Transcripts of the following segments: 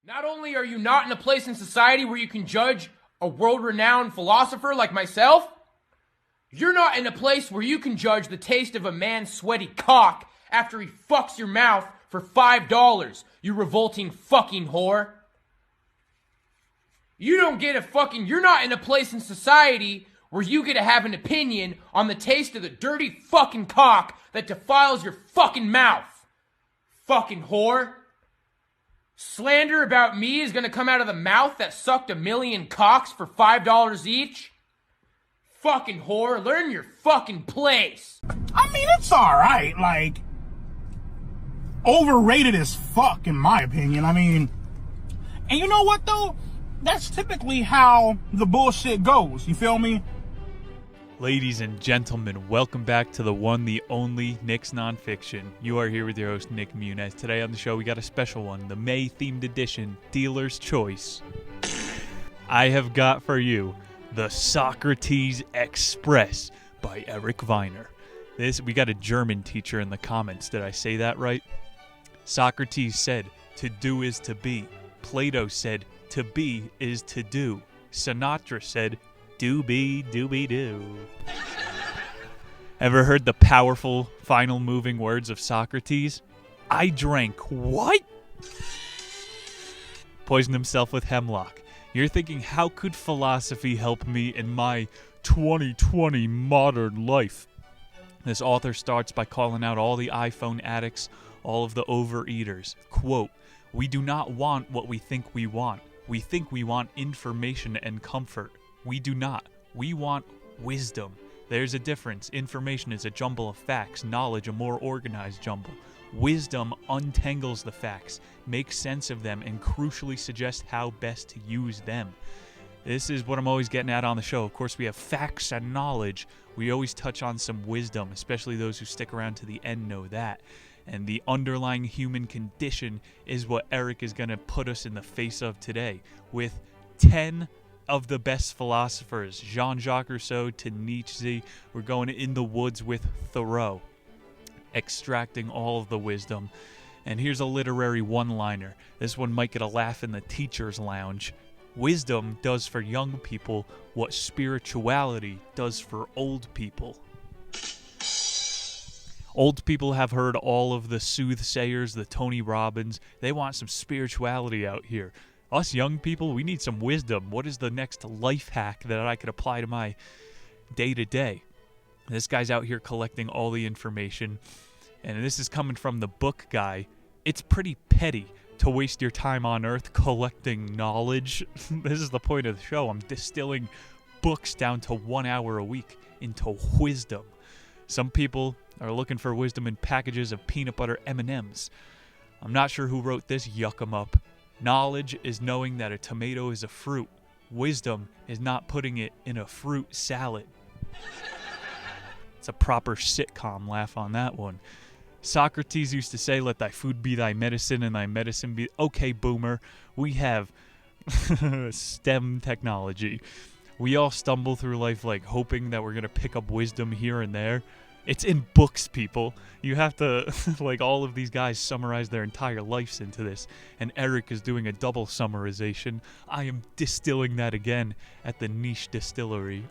Not only are you not in a place in society where you can judge a world-renowned philosopher like myself, you're not in a place where you can judge the taste of a man's sweaty cock after he fucks your mouth for $5, you revolting fucking whore. You're not in a place in society where you get to have an opinion on the taste of the dirty fucking cock that defiles your fucking mouth. Fucking whore. Slander about me is gonna come out of the mouth that sucked 1,000,000 cocks for $5 each? Fucking whore, learn your fucking place. I mean, it's alright, like, overrated as fuck, in my opinion. I mean, and you know what, though? That's typically how the bullshit goes, you feel me? Ladies and gentlemen, welcome back to the one, the only Nick's Nonfiction. You are here with your host, Nick Muniz. Today on the show, we got a special one, the May-themed edition, Dealer's Choice. I have got for you the Socrates Express by Eric Weiner. We got a German teacher in the comments. Did I say that right? Socrates said, to do is to be. Plato said, to be is to do. Sinatra said, do be, do. Ever heard the powerful final moving words of Socrates? I drank what? Poisoned himself with hemlock. You're thinking, how could philosophy help me in my 2020 modern life? This author starts by calling out all the iPhone addicts, all of the overeaters. Quote, we do not want what we think we want. We think we want information and comfort. We do not. We want wisdom. There's a difference. Information is a jumble of facts, knowledge a more organized jumble. Wisdom untangles the facts, makes sense of them, and crucially suggests how best to use them. This is what I'm always getting at on the show. Of course, we have facts and knowledge. We always touch on some wisdom, especially those who stick around to the end know that. And the underlying human condition is what Eric is going to put us in the face of today, with 10 of the best philosophers, Jean-Jacques Rousseau to Nietzsche. We're going in the woods with Thoreau, extracting all of the wisdom. And here's a literary one-liner. This one might get a laugh in the teacher's lounge. Wisdom does for young people what spirituality does for old people. Old people have heard all of the soothsayers, the Tony Robbins. They want some spirituality out here. Us young people, we need some wisdom. What is the next life hack that I could apply to my day-to-day? This guy's out here collecting all the information, and this is coming from the book guy. It's pretty petty to waste your time on Earth collecting knowledge. This is the point of the show. I'm distilling books down to 1 hour a week into wisdom. Some people are looking for wisdom in packages of peanut butter M&Ms. I'm not sure who wrote this, yuck 'em up. Knowledge is knowing that a tomato is a fruit. Wisdom is not putting it in a fruit salad. It's a proper sitcom laugh on that one. Socrates used to say, let thy food be thy medicine and thy medicine be... Okay, boomer, we have STEM technology. We all stumble through life like hoping that we're going to pick up wisdom here and there. It's in books, people. You have to, like all of these guys, summarize their entire lives into this. And Eric is doing a double summarization. I am distilling that again at the niche distillery.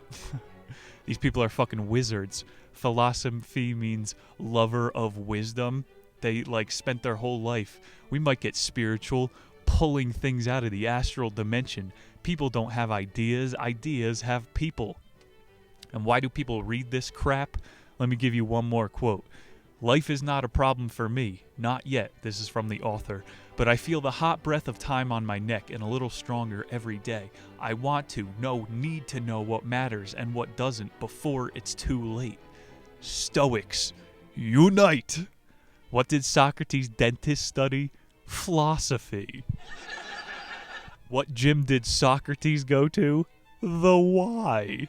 These people are fucking wizards. Philosophy means lover of wisdom. They, spent their whole life. We might get spiritual, pulling things out of the astral dimension. People don't have ideas. Ideas have people. And why do people read this crap? Let me give you one more quote. Life is not a problem for me. Not yet. This is from the author. But I feel the hot breath of time on my neck and a little stronger every day. I want to, need to know what matters and what doesn't before it's too late. Stoics, unite! What did Socrates' dentist study? Philosophy. What gym did Socrates go to? The Y.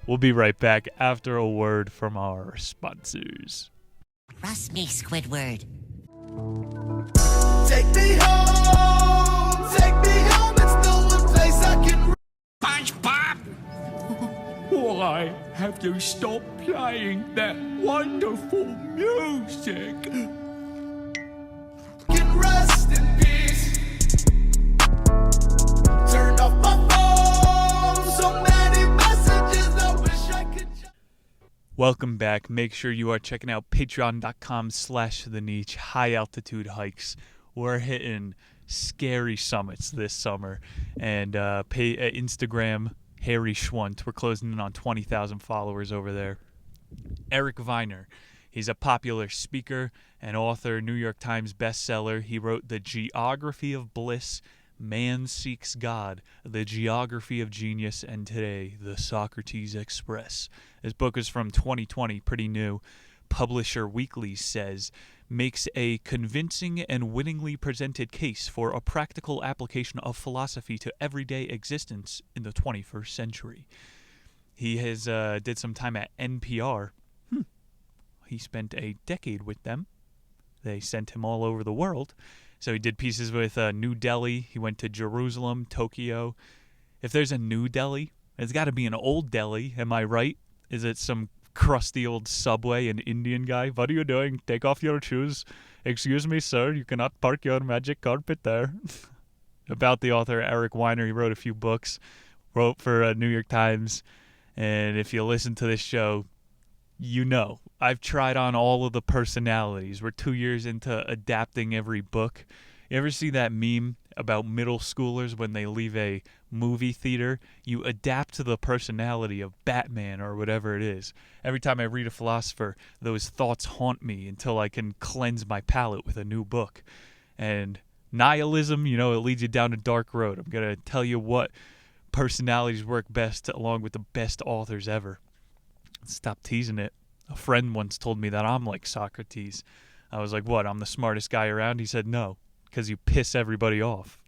We'll be right back after a word from our sponsors. Trust me, Squidward. Take me home, it's the one place I can... SpongeBob! Why have you stopped playing that wonderful music? Welcome back. Make sure you are checking out patreon.com/the-niche high altitude hikes. We're hitting scary summits this summer. And Instagram, Harry Schwunt. We're closing in on 20,000 followers over there. Eric Weiner. He's a popular speaker and author, New York Times bestseller. He wrote The Geography of Bliss, Man Seeks God, The Geography of Genius, and today, The Socrates Express. This book is from 2020, pretty new. Publisher Weekly says, makes a convincing and winningly presented case for a practical application of philosophy to everyday existence in the 21st century. He has did some time at NPR. He spent a decade with them. They sent him all over the world. So he did pieces with New Delhi. He went to Jerusalem, Tokyo. If there's a New Delhi, it's got to be an old Delhi. Am I right? Is it some crusty old subway, an Indian guy? What are you doing? Take off your shoes. Excuse me, sir. You cannot park your magic carpet there. About the author, Eric Weiner, he wrote a few books. Wrote for New York Times. And if you listen to this show, you know, I've tried on all of the personalities. We're 2 years into adapting every book. You ever see that meme about middle schoolers when they leave a movie theater? You adapt to the personality of Batman or whatever it is. Every time I read a philosopher, those thoughts haunt me until I can cleanse my palate with a new book. And nihilism, you know, it leads you down a dark road. I'm going to tell you what personalities work best along with the best authors ever. Stop teasing it. A friend once told me that I'm like Socrates. I was like, what, I'm the smartest guy around? He said, no, because you piss everybody off.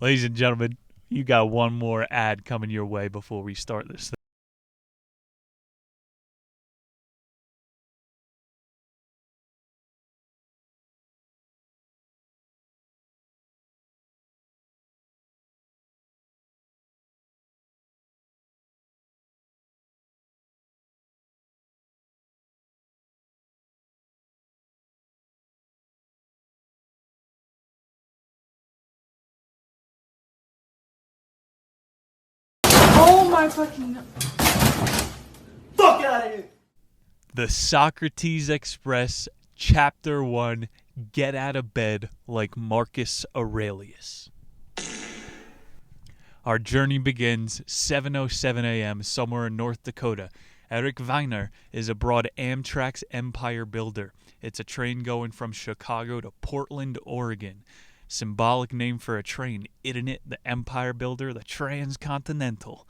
Ladies and gentlemen, you got one more ad coming your way before we start this thing. Oh my fucking... Fuck out of here! The Socrates Express, Chapter 1, Get Out of Bed Like Marcus Aurelius. Our journey begins 7:07 a.m. somewhere in North Dakota. Eric Weiner is a broad Amtrak's empire builder. It's a train going from Chicago to Portland, Oregon. Symbolic name for a train, isn't it? The Empire Builder, the Transcontinental.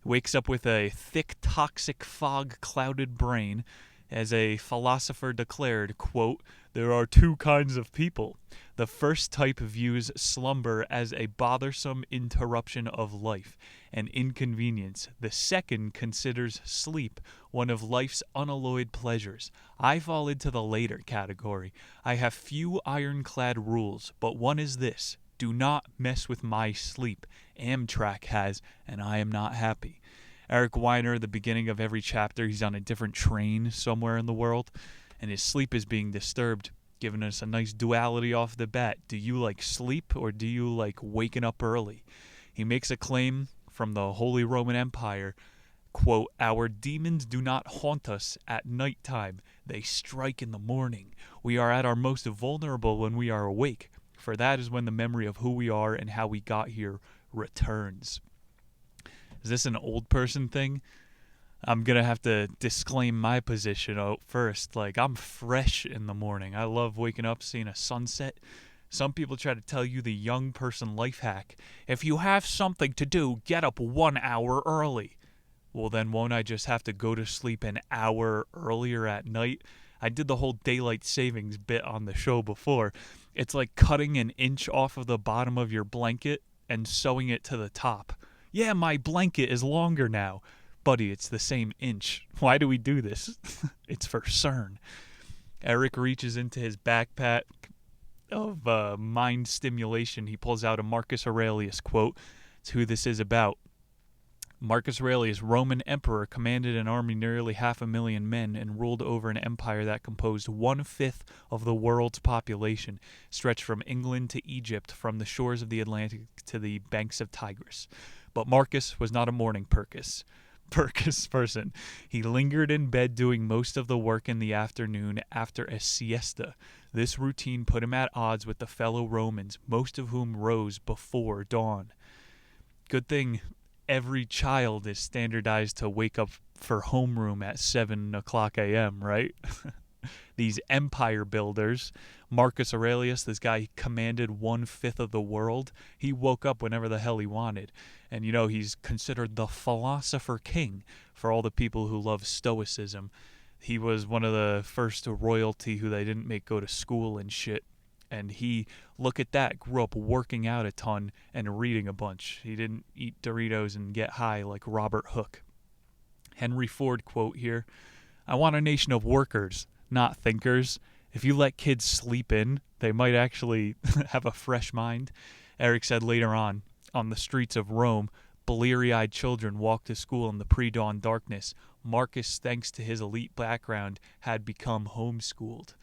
Wakes up with a thick, toxic, fog-clouded brain. As a philosopher declared, quote, there are two kinds of people. The first type views slumber as a bothersome interruption of life, an inconvenience. The second considers sleep one of life's unalloyed pleasures. I fall into the later category. I have few ironclad rules, but one is this. Do not mess with my sleep. Amtrak has, and I am not happy. Eric Weiner, at the beginning of every chapter, he's on a different train somewhere in the world, and his sleep is being disturbed, giving us a nice duality off the bat. Do you like sleep, or do you like waking up early? He makes a claim from the Holy Roman Empire, quote, our demons do not haunt us at nighttime. They strike in the morning. We are at our most vulnerable when we are awake, for that is when the memory of who we are and how we got here returns. Is this an old person thing? I'm going to have to disclaim my position first. Like, I'm fresh in the morning. I love waking up, seeing a sunset. Some people try to tell you the young person life hack. If you have something to do, get up 1 hour early. Well, then won't I just have to go to sleep an hour earlier at night? I did the whole daylight savings bit on the show before. It's like cutting an inch off of the bottom of your blanket and sewing it to the top. Yeah, my blanket is longer now. Buddy, it's the same inch. Why do we do this? It's for CERN. Eric reaches into his backpack of mind stimulation. He pulls out a Marcus Aurelius quote. It's who this is about. Marcus Aurelius, Roman emperor, commanded an army nearly 500,000 men and ruled over an empire that composed 1/5 of the world's population, stretched from England to Egypt, from the shores of the Atlantic to the banks of Tigris. But Marcus was not a morning Percus. person. He lingered in bed doing most of the work in the afternoon after a siesta. This routine put him at odds with the fellow Romans, most of whom rose before dawn. Good thing every child is standardized to wake up for homeroom at 7 o'clock a.m., right? These empire builders, Marcus Aurelius, this guy commanded 1/5 of the world, he woke up whenever the hell he wanted. And you know, he's considered the philosopher king for all the people who love stoicism. He was one of the first royalty who they didn't make go to school and shit. And he, look at that, grew up working out a ton and reading a bunch. He didn't eat Doritos and get high like Robert Hooke. Henry Ford quote here, "I want a nation of workers, not thinkers. If you let kids sleep in, they might actually have a fresh mind." Eric said later on the streets of Rome, bleary-eyed children walked to school in the pre-dawn darkness. Marcus, thanks to his elite background, had become homeschooled.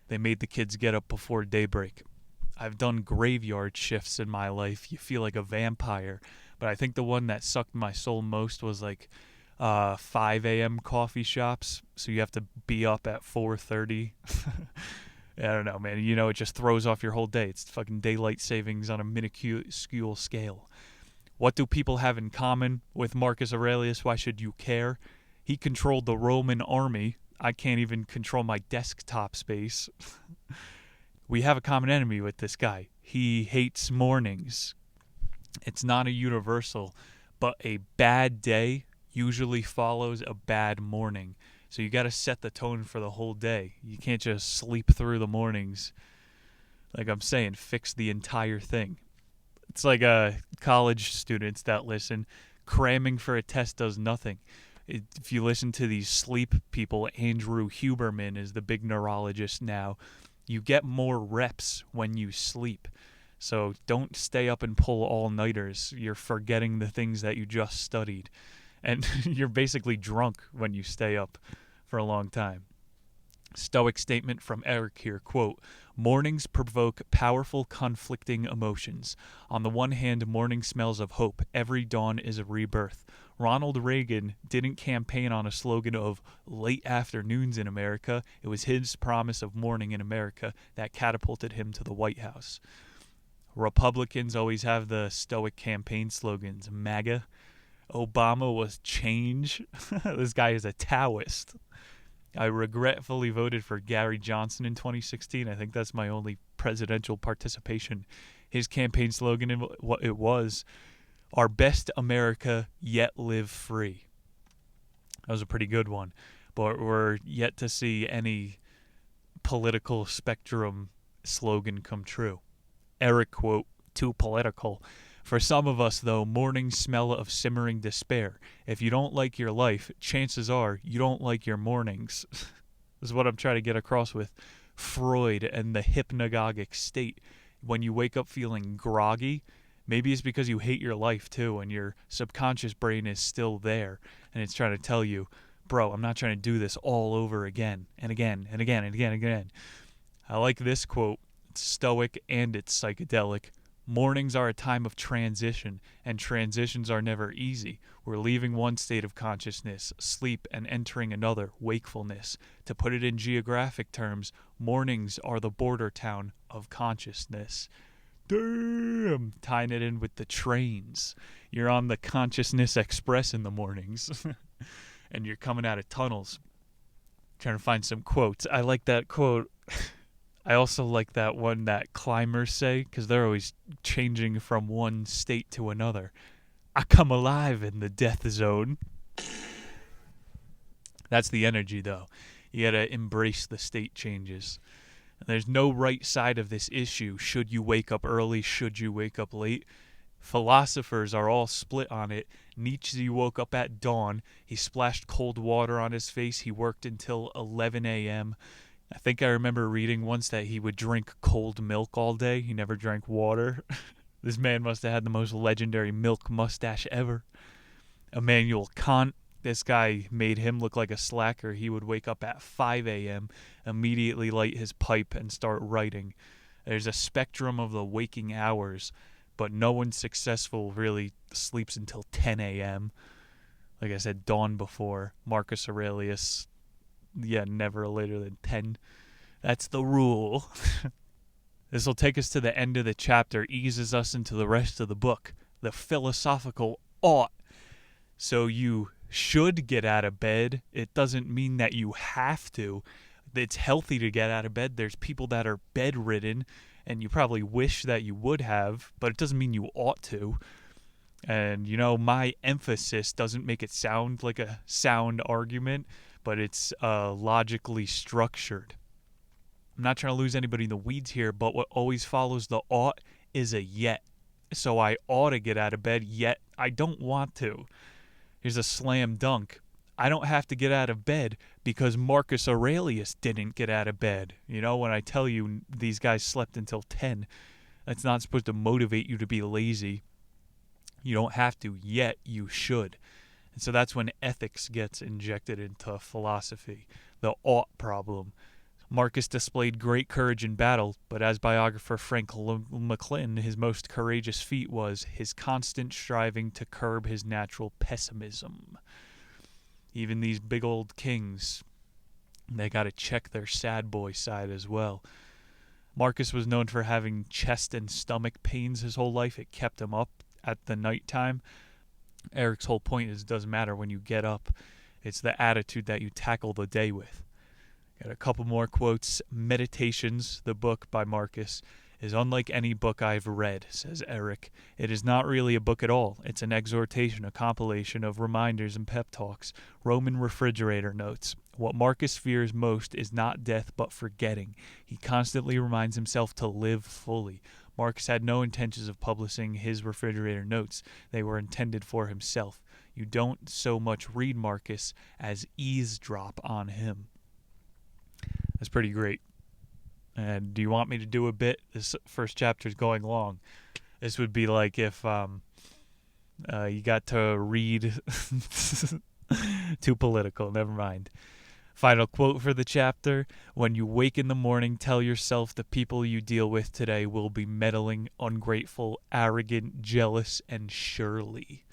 They made the kids get up before daybreak. I've done graveyard shifts in my life. You feel like a vampire. But I think the one that sucked my soul most was like 5 a.m. coffee shops. So you have to be up at 4:30. I don't know, man. You know, it just throws off your whole day. It's fucking daylight savings on a minuscule scale. What do people have in common with Marcus Aurelius? Why should you care? He controlled the Roman army. I can't even control my desktop space. We have a common enemy with this guy. He hates mornings. It's not a universal, but a bad day usually follows a bad morning. So you got to set the tone for the whole day. You can't just sleep through the mornings. Like I'm saying, fix the entire thing. It's like college students that listen. Cramming for a test does nothing. If you listen to these sleep people, Andrew Huberman is the big neurologist now. You get more reps when you sleep. So don't stay up and pull all-nighters. You're forgetting the things that you just studied. And you're basically drunk when you stay up for a long time. Stoic statement from Eric here, quote, "Mornings provoke powerful conflicting emotions. On the one hand, morning smells of hope. Every dawn is a rebirth. Ronald Reagan didn't campaign on a slogan of late afternoons in America. It was his promise of morning in America that catapulted him to the White House. Republicans always have the stoic campaign slogans. MAGA. Obama was change. This guy is a Taoist. I regretfully voted for Gary Johnson in 2016. I think that's my only presidential participation. His campaign slogan, it was, our best America, yet live free. That was a pretty good one. But we're yet to see any political spectrum slogan come true. Eric quote, "Too political. For some of us, though, mornings smell of simmering despair. If you don't like your life, chances are you don't like your mornings." This is what I'm trying to get across with Freud and the hypnagogic state. When you wake up feeling groggy, maybe it's because you hate your life too, and your subconscious brain is still there, and it's trying to tell you, bro, I'm not trying to do this all over again, and again, and again, and again, and again. I like this quote. It's stoic and it's psychedelic. Mornings are a time of transition, and transitions are never easy. We're leaving one state of consciousness, sleep, and entering another, wakefulness. To put it in geographic terms, mornings are the border town of consciousness. Damn! Tying it in with the trains. You're on the Consciousness Express in the mornings, and you're coming out of tunnels. Trying to find some quotes. I like that quote. I also like that one that climbers say, because they're always changing from one state to another. I come alive in the death zone. That's the energy, though. You gotta embrace the state changes. There's no right side of this issue. Should you wake up early? Should you wake up late? Philosophers are all split on it. Nietzsche woke up at dawn. He splashed cold water on his face. He worked until 11 a.m., I think I remember reading once that he would drink cold milk all day. He never drank water. This man must have had the most legendary milk mustache ever. Immanuel Kant, this guy made him look like a slacker. He would wake up at 5 a.m., immediately light his pipe, and start writing. There's a spectrum of the waking hours, but no one successful really sleeps until 10 a.m. Like I said, dawn before. Marcus Aurelius, never later than 10. That's the rule. This will take us to the end of the chapter, eases us into the rest of the book. The philosophical ought. So you should get out of bed. It doesn't mean that you have to. It's healthy to get out of bed. There's people that are bedridden, and you probably wish that you would have, but it doesn't mean you ought to. And, my emphasis doesn't make it sound like a sound argument, but it's logically structured. I'm not trying to lose anybody in the weeds here, but what always follows the ought is a yet. So I ought to get out of bed, yet I don't want to. Here's a slam dunk. I don't have to get out of bed because Marcus Aurelius didn't get out of bed. When I tell you these guys slept until 10, that's not supposed to motivate you to be lazy. You don't have to, yet you should. And so that's when ethics gets injected into philosophy, the ought problem. Marcus displayed great courage in battle, but as biographer Frank McClin, his most courageous feat was his constant striving to curb his natural pessimism. Even these big old kings, they got to check their sad boy side as well. Marcus was known for having chest and stomach pains his whole life. It kept him up at the nighttime. Eric's whole point is it doesn't matter when you get up. It's the attitude that you tackle the day with. Got a couple more quotes. Meditations, the book by Marcus, is unlike any book I've read, says Eric. It is not really a book at all. It's an exhortation, a compilation of reminders and pep talks. Roman refrigerator notes. What Marcus fears most is not death but forgetting. He constantly reminds himself to live fully. Marcus had no intentions of publishing his refrigerator notes. They were intended for himself. You don't so much read Marcus as eavesdrop on him. That's pretty great. And do you want me to do a bit? This first chapter is going long. This would be like if you got to read... Too political, never mind. Final quote for the chapter. When you wake in the morning, tell yourself the people you deal with today will be meddling, ungrateful, arrogant, jealous, and surely.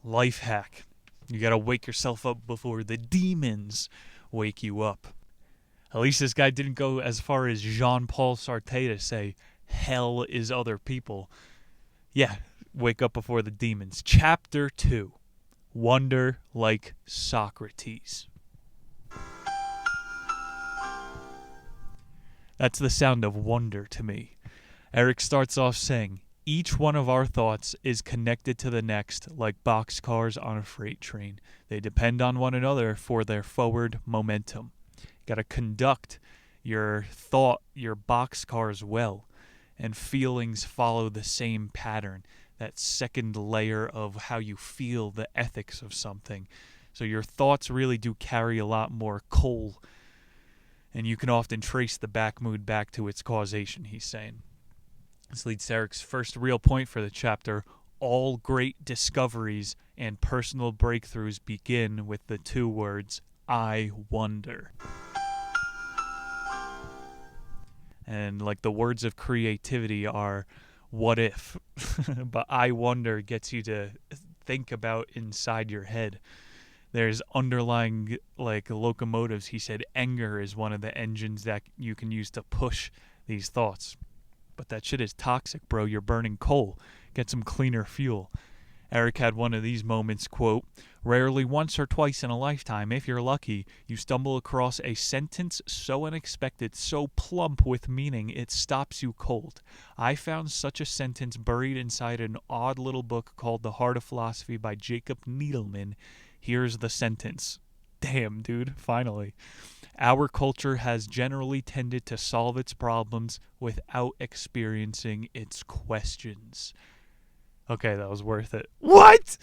Life hack. You got to wake yourself up before the demons wake you up. At least this guy didn't go as far as Jean-Paul Sartre to say, hell is other people. Yeah, wake up before the demons. Chapter 2. Wonder like Socrates. That's the sound of wonder to me. Eric starts off saying, each one of our thoughts is connected to the next like boxcars on a freight train. They depend on one another for their forward momentum. Got to conduct your thought, your boxcars well, and feelings follow the same pattern, that second layer of how you feel, the ethics of something. So your thoughts really do carry a lot more coal, and you can often trace the back mood back to its causation, he's saying. This leads to Eric's first real point for the chapter. All great discoveries and personal breakthroughs begin with the two words, I wonder. And like the words of creativity are, what if? But I wonder gets you to think about inside your head. There's underlying, like locomotives. He said anger is one of the engines that you can use to push these thoughts. But that shit is toxic, bro. You're burning coal. Get some cleaner fuel. Eric had one of these moments, quote, rarely once or twice in a lifetime, if you're lucky, you stumble across a sentence so unexpected, so plump with meaning, it stops you cold. I found such a sentence buried inside an odd little book called The Heart of Philosophy by Jacob Needleman. Here's the sentence. Damn, dude, finally. Our culture has generally tended to solve its problems without experiencing its questions. Okay, that was worth it. What?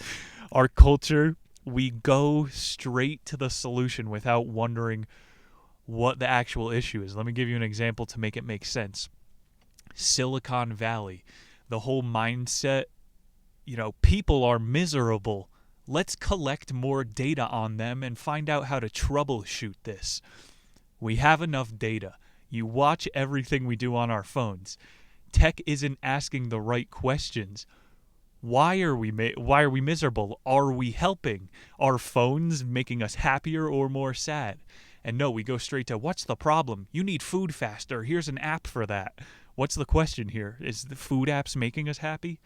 Our culture, we go straight to the solution without wondering what the actual issue is. Let me give you an example to make it make sense. Silicon Valley, the whole mindset, people are miserable. Let's collect more data on them and find out how to troubleshoot this. We have enough data. You watch everything we do on our phones. Tech isn't asking the right questions. Why are we miserable? Are we helping? Are phones making us happier or more sad? And no, we go straight to, what's the problem? You need food faster. Here's an app for that. What's the question here? Is the food apps making us happy?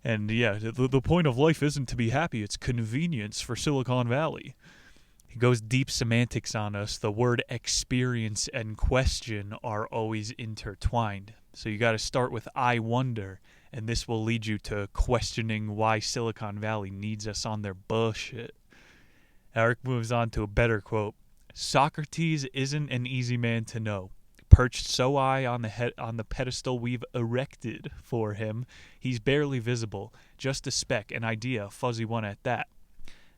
And yeah, the point of life isn't to be happy. It's convenience for Silicon Valley. He goes deep semantics on us. The word experience and question are always intertwined. So you got to start with I wonder, and this will lead you to questioning why Silicon Valley needs us on their bullshit. Eric moves on to a better quote. Socrates isn't an easy man to know. Perched so high on the pedestal we've erected for him, he's barely visible, just a speck, an idea, a fuzzy one at that.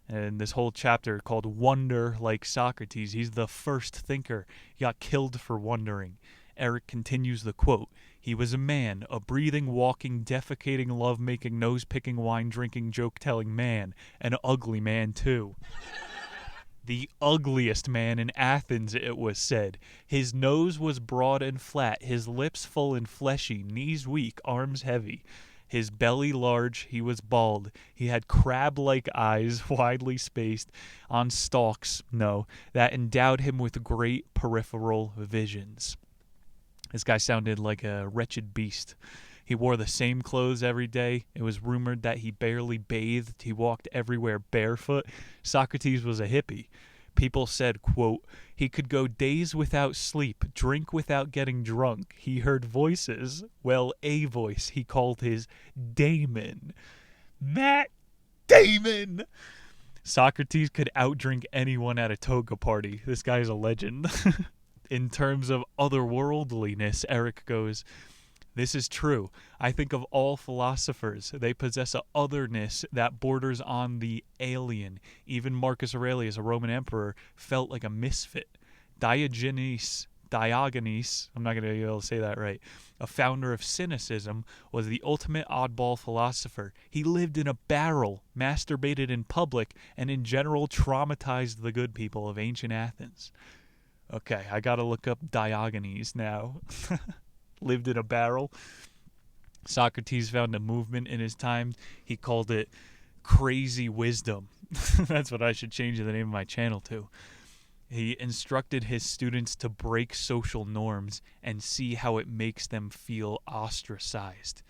And this whole chapter called Wonder Like Socrates, he's the first thinker. He got killed for wondering. Eric continues the quote. He was a man, a breathing, walking, defecating, love-making, nose-picking, wine-drinking, joke-telling man. An ugly man, too. The ugliest man in Athens, it was said. His nose was broad and flat, his lips full and fleshy, knees weak, arms heavy. His belly large, he was bald. He had crab-like eyes, widely spaced, on stalks, that endowed him with great peripheral visions. This guy sounded like a wretched beast. He wore the same clothes every day. It was rumored that he barely bathed. He walked everywhere barefoot. Socrates was a hippie. People said, quote, he could go days without sleep, drink without getting drunk. He heard voices. Well, a voice he called his daemon. Matt Damon! Socrates could outdrink anyone at a toga party. This guy's a legend. In terms of otherworldliness, Eric goes, this is true. I think of all philosophers. They possess a otherness that borders on the alien. Even Marcus Aurelius, a Roman emperor, felt like a misfit. Diogenes, I'm not going to be able to say that right, a founder of cynicism, was the ultimate oddball philosopher. He lived in a barrel, masturbated in public, and in general traumatized the good people of ancient Athens. Okay, I got to look up Diogenes now. Lived in a barrel. Socrates found a movement in his time. He called it crazy wisdom. That's what I should change the name of my channel to. He instructed his students to break social norms and see how it makes them feel ostracized.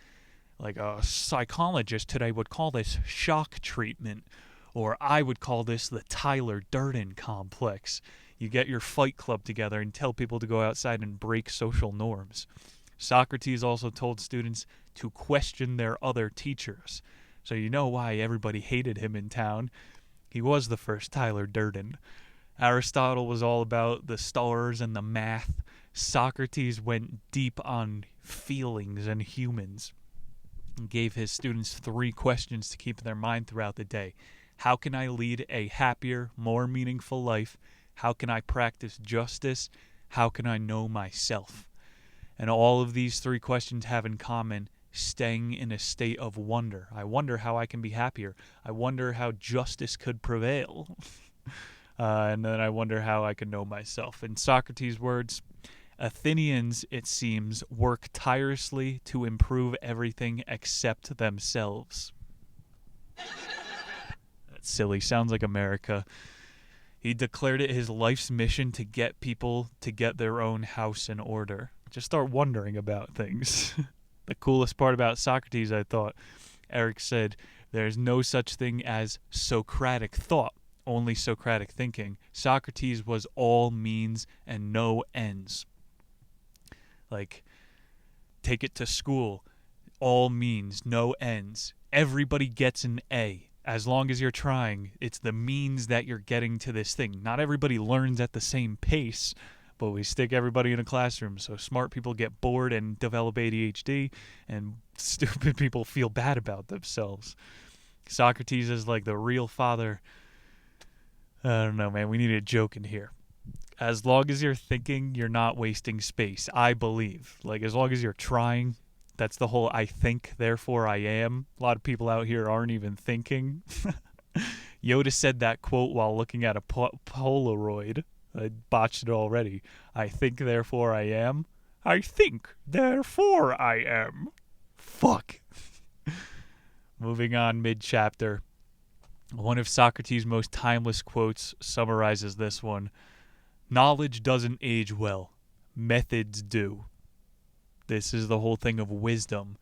Like a psychologist today would call this shock treatment, or I would call this the Tyler Durden complex. You get your fight club together and tell people to go outside and break social norms. Socrates also told students to question their other teachers. So you know why everybody hated him in town. He was the first Tyler Durden. Aristotle was all about the stars and the math. Socrates went deep on feelings and humans. He gave his students 3 questions to keep in their mind throughout the day. How can I lead a happier, more meaningful life? How can I practice justice? How can I know myself? And all of these 3 questions have in common staying in a state of wonder. I wonder how I can be happier. I wonder how justice could prevail. And then I wonder how I can know myself. In Socrates' words, Athenians, it seems, work tirelessly to improve everything except themselves. That's silly. Sounds like America. He declared it his life's mission to get people to get their own house in order. Just start wondering about things. The coolest part about Socrates, I thought, Eric said, there's no such thing as Socratic thought, only Socratic thinking. Socrates was all means and no ends. Like, take it to school. All means, no ends. Everybody gets an A. As long as you're trying, it's the means that you're getting to this thing. Not everybody learns at the same pace, but we stick everybody in a classroom, so smart people get bored and develop ADHD, and stupid people feel bad about themselves. Socrates is like the real father. I don't know, man. We need a joke in here. As long as you're thinking, you're not wasting space, I believe. Like, as long as you're trying, that's the whole I think, therefore I am. A lot of people out here aren't even thinking. Yoda said that quote while looking at a Polaroid. I botched it already. I think, therefore I am. I think, therefore I am. Fuck. Moving on mid-chapter. One of Socrates' most timeless quotes summarizes this one. Knowledge doesn't age well. Methods do. This is the whole thing of wisdom.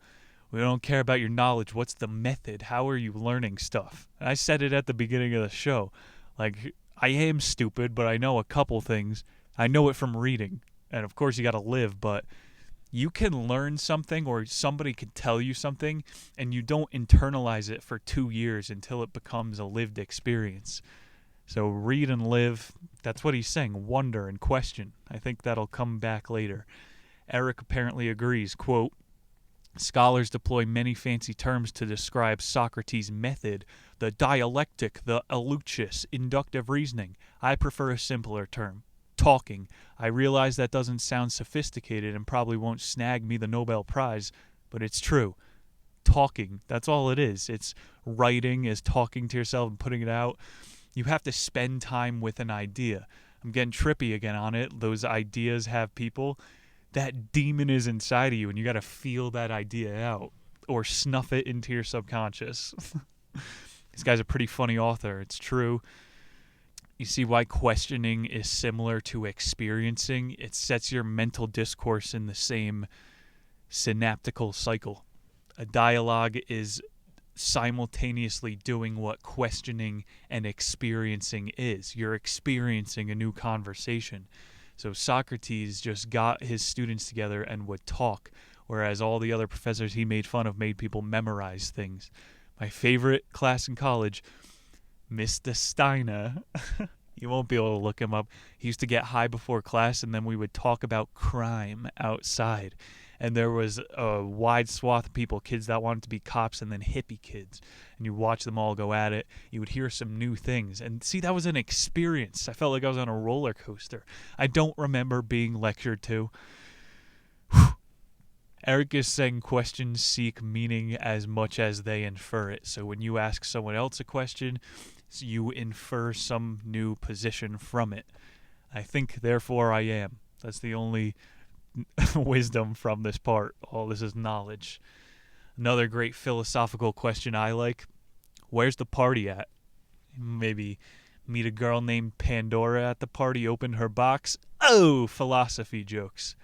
We don't care about your knowledge. What's the method? How are you learning stuff? And I said it at the beginning of the show. Like, I am stupid, but I know a couple things. I know it from reading. And of course you got to live, but you can learn something or somebody can tell you something and you don't internalize it for 2 years until it becomes a lived experience. So read and live. That's what he's saying. Wonder and question. I think that'll come back later. Eric apparently agrees. Quote, scholars deploy many fancy terms to describe Socrates' method, the dialectic, the elucius, inductive reasoning. I prefer a simpler term. Talking. I realize that doesn't sound sophisticated and probably won't snag me the Nobel Prize, but it's true. Talking. That's all it is. It's writing, is talking to yourself and putting it out. You have to spend time with an idea. I'm getting trippy again on it. Those ideas have people. That demon is inside of you and you got to feel that idea out or snuff it into your subconscious. This guy's a pretty funny author. It's true. You see why questioning is similar to experiencing? It sets your mental discourse in the same synaptical cycle. A dialogue is simultaneously doing what questioning and experiencing is. You're experiencing a new conversation. So Socrates just got his students together and would talk, whereas all the other professors he made fun of made people memorize things. My favorite class in college, Mr. Steiner. You won't be able to look him up. He used to get high before class, and then we would talk about crime outside. And there was a wide swath of people, kids that wanted to be cops and then hippie kids. And you watch them all go at it. You would hear some new things. And see, that was an experience. I felt like I was on a roller coaster. I don't remember being lectured to. Eric is saying questions seek meaning as much as they infer it. So when you ask someone else a question, you infer some new position from it. I think, therefore I am. That's the only wisdom from this part. All this is knowledge. Another great philosophical question I like. Where's the party at? Maybe meet a girl named Pandora at the party, open her box. Oh, philosophy jokes.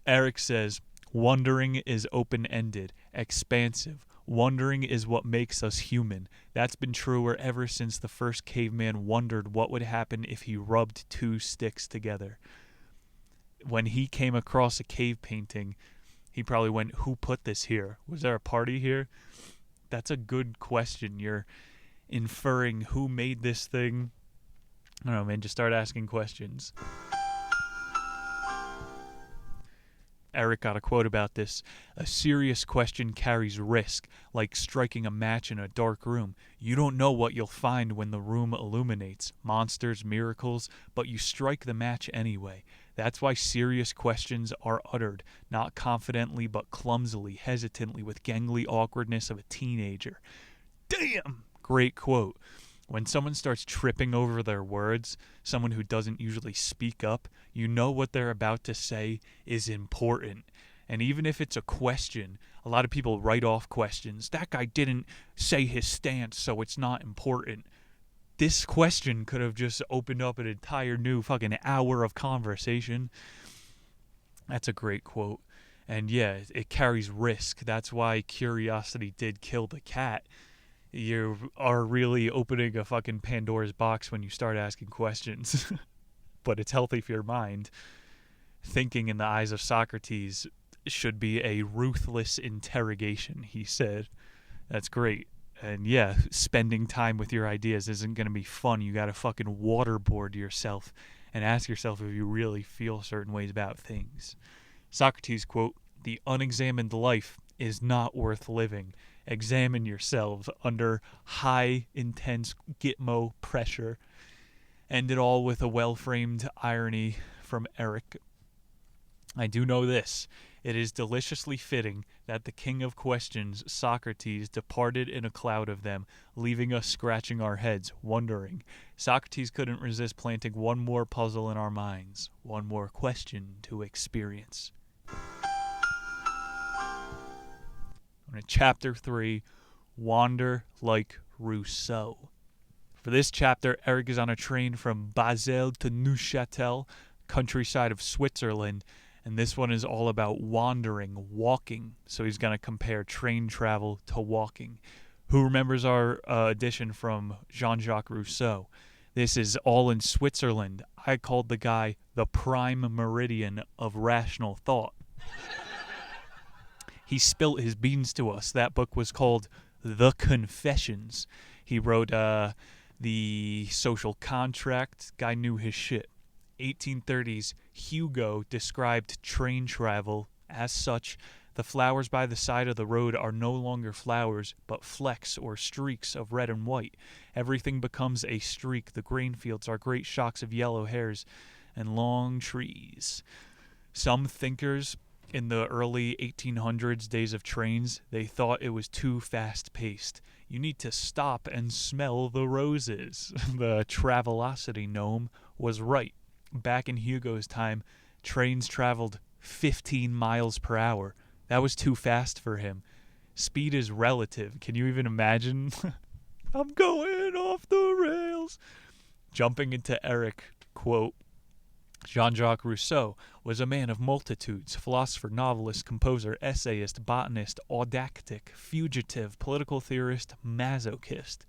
Eric says, wondering is open-ended, expansive. Wondering is what makes us human. That's been truer ever since the first caveman wondered what would happen if he rubbed two sticks together. When he came across a cave painting, he probably went, who put this here? Was there a party here? That's a good question. You're inferring who made this thing. I don't know, man, just start asking questions. Eric got a quote about this. A serious question carries risk, like striking a match in a dark room. You don't know what you'll find when the room illuminates, monsters, miracles, but you strike the match anyway. That's why serious questions are uttered, not confidently but clumsily, hesitantly, with gangly awkwardness of a teenager. Damn! Great quote. When someone starts tripping over their words, someone who doesn't usually speak up, you know what they're about to say is important. And even if it's a question, a lot of people write off questions. That guy didn't say his stance, so it's not important. This question could have just opened up an entire new fucking hour of conversation. That's a great quote. And yeah, it carries risk. That's why curiosity did kill the cat. You are really opening a fucking Pandora's box when you start asking questions. But it's healthy for your mind. Thinking in the eyes of Socrates should be a ruthless interrogation, he said. That's great. And yeah, spending time with your ideas isn't going to be fun. You got to fucking waterboard yourself and ask yourself if you really feel certain ways about things. Socrates, quote, the unexamined life is not worth living. Examine yourselves under high, intense Gitmo pressure. End it all with a well-framed irony from Eric. I do know this. It is deliciously fitting that the king of questions, Socrates, departed in a cloud of them, leaving us scratching our heads, wondering. Socrates couldn't resist planting one more puzzle in our minds, one more question to experience. In Chapter 3, Wander like Rousseau. For this chapter, Eric is on a train from Basel to Neuchâtel, countryside of Switzerland, and this one is all about wandering, walking. So he's going to compare train travel to walking. Who remembers our edition from Jean-Jacques Rousseau? This is all in Switzerland. I called the guy the prime meridian of rational thought. He spilt his beans to us. That book was called The Confessions. He wrote The Social Contract. Guy knew his shit. 1830s, Hugo described train travel as such. The flowers by the side of the road are no longer flowers, but flecks or streaks of red and white. Everything becomes a streak. The grain fields are great shocks of yellow hairs and long trees. Some thinkers in the early 1800s, days of trains, they thought it was too fast-paced. You need to stop and smell the roses. The Travelocity gnome was right. Back in Hugo's time, trains traveled 15 miles per hour. That was too fast for him. Speed is relative. Can you even imagine? I'm going off the rails. Jumping into Eric, quote, Jean-Jacques Rousseau was a man of multitudes, philosopher, novelist, composer, essayist, botanist, audactic, fugitive, political theorist, masochist.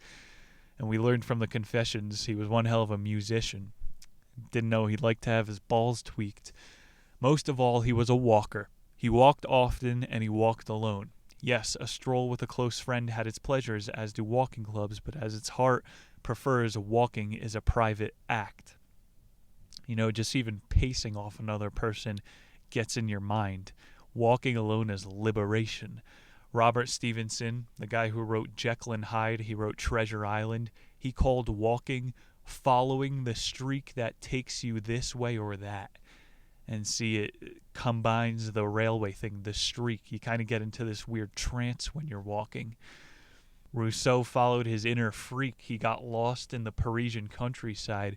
And we learned from the Confessions he was one hell of a musician. Didn't know he'd like to have his balls tweaked. Most of all, he was a walker. He walked often, and he walked alone. Yes, a stroll with a close friend had its pleasures, as do walking clubs, but as its heart prefers, walking is a private act. You know, just even pacing off another person gets in your mind. Walking alone is liberation. Robert Stevenson, the guy who wrote Jekyll and Hyde, he wrote Treasure Island, he called walking following the streak that takes you this way or that. And see, it combines the railway thing, the streak. You kind of get into this weird trance when you're walking. Rousseau followed his inner freak. He got lost in the Parisian countryside,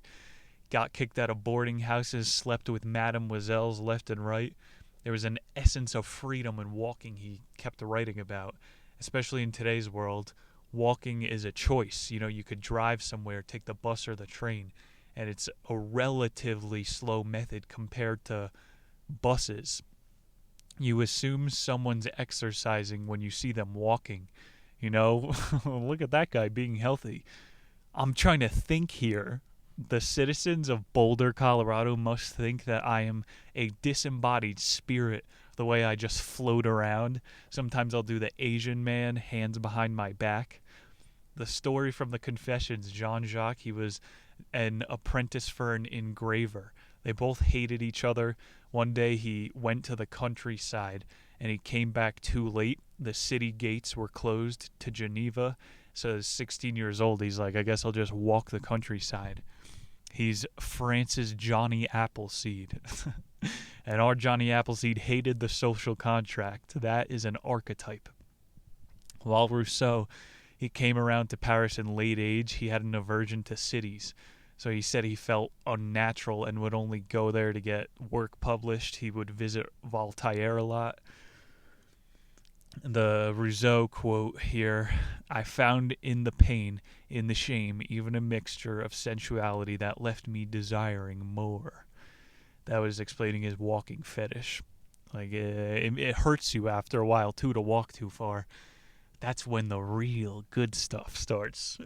got kicked out of boarding houses, slept with mademoiselles left and right. There was an essence of freedom in walking he kept writing about. Especially in today's world, walking is a choice. You know, you could drive somewhere, take the bus or the train, and it's a relatively slow method compared to buses. You assume someone's exercising when you see them walking. You know, look at that guy being healthy. I'm trying to think here. The citizens of Boulder, Colorado must think that I am a disembodied spirit, the way I just float around. Sometimes I'll do the Asian man, hands behind my back. The story from the Confessions, Jean-Jacques, he was an apprentice for an engraver. They both hated each other. One day he went to the countryside and he came back too late. The city gates were closed to Geneva. So at 16 years old, he's like, I guess I'll just walk the countryside. He's France's Johnny Appleseed. And our Johnny Appleseed hated the social contract. That is an archetype. While Rousseau, he came around to Paris in late age, he had an aversion to cities. So he said he felt unnatural and would only go there to get work published. He would visit Voltaire a lot. The Rousseau quote here, I found in the pain, in the shame, even a mixture of sensuality that left me desiring more. That was explaining his walking fetish. Like, it hurts you after a while, too, to walk too far. That's when the real good stuff starts.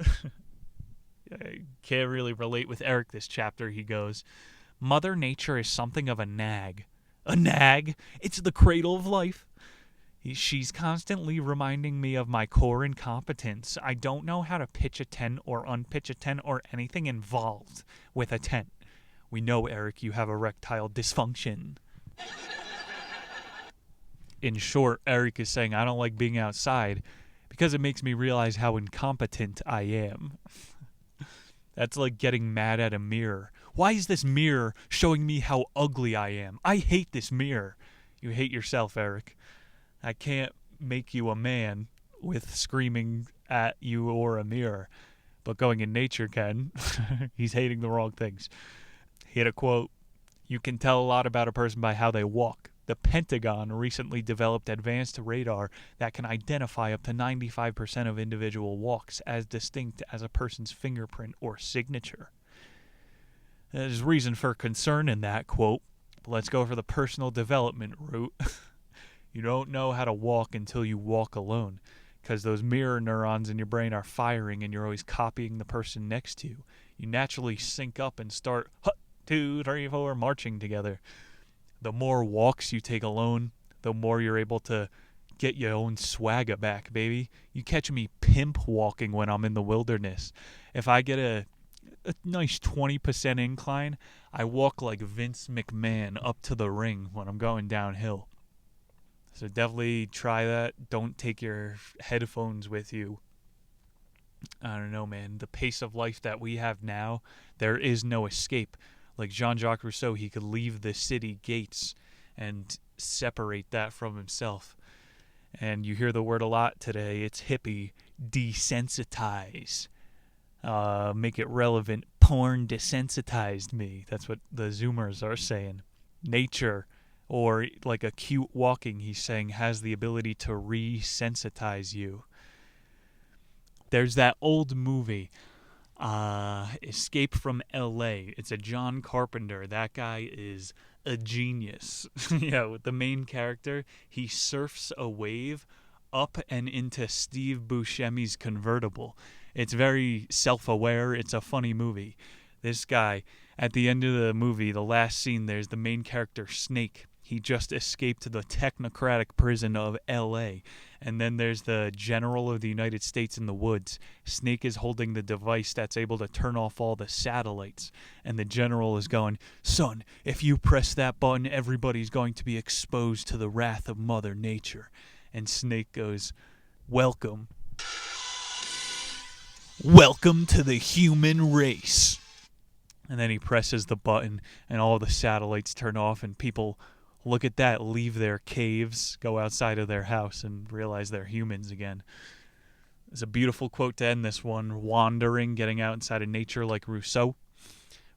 I can't really relate with Eric this chapter. He goes, Mother Nature is something of a nag. A nag? It's the cradle of life. She's constantly reminding me of my core incompetence. I don't know how to pitch a tent or unpitch a tent or anything involved with a tent. We know, Eric, you have erectile dysfunction. In short, Eric is saying, I don't like being outside because it makes me realize how incompetent I am. That's like getting mad at a mirror. Why is this mirror showing me how ugly I am? I hate this mirror. You hate yourself, Eric. I can't make you a man with screaming at you or a mirror, but going in nature can. He's hating the wrong things. He had a quote, you can tell a lot about a person by how they walk. The Pentagon recently developed advanced radar that can identify up to 95% of individual walks as distinct as a person's fingerprint or signature. There's reason for concern in that quote. But let's go for the personal development route. You don't know how to walk until you walk alone, because those mirror neurons in your brain are firing and you're always copying the person next to you. You naturally sync up and start 2, 3, 4 marching together. The more walks you take alone, the more you're able to get your own swagger back, baby. You catch me pimp walking when I'm in the wilderness. If I get a nice 20% incline, I walk like Vince McMahon up to the ring when I'm going downhill. So definitely try that. Don't take your headphones with you. I don't know, man. The pace of life that we have now, there is no escape. Like Jean-Jacques Rousseau, he could leave the city gates and separate that from himself. And you hear the word a lot today. It's hippie. Desensitize. Make it relevant. Porn desensitized me. That's what the Zoomers are saying. Nature, or like acute walking, he's saying, has the ability to resensitize you. There's that old movie, Escape from L.A. It's a John Carpenter. That guy is a genius. Yeah, with the main character, he surfs a wave up and into Steve Buscemi's convertible. It's very self-aware. It's a funny movie. This guy, at the end of the movie, the last scene, there's the main character, Snake. He just escaped the technocratic prison of L.A. And then there's the General of the United States in the woods. Snake is holding the device that's able to turn off all the satellites. And the General is going, "Son, if you press that button, everybody's going to be exposed to the wrath of Mother Nature." And Snake goes, "Welcome. Welcome to the human race." And then he presses the button, and all the satellites turn off, and people look at that, leave their caves, go outside of their house, and realize they're humans again. It's a beautiful quote to end this one. Wandering, getting out inside of nature like Rousseau.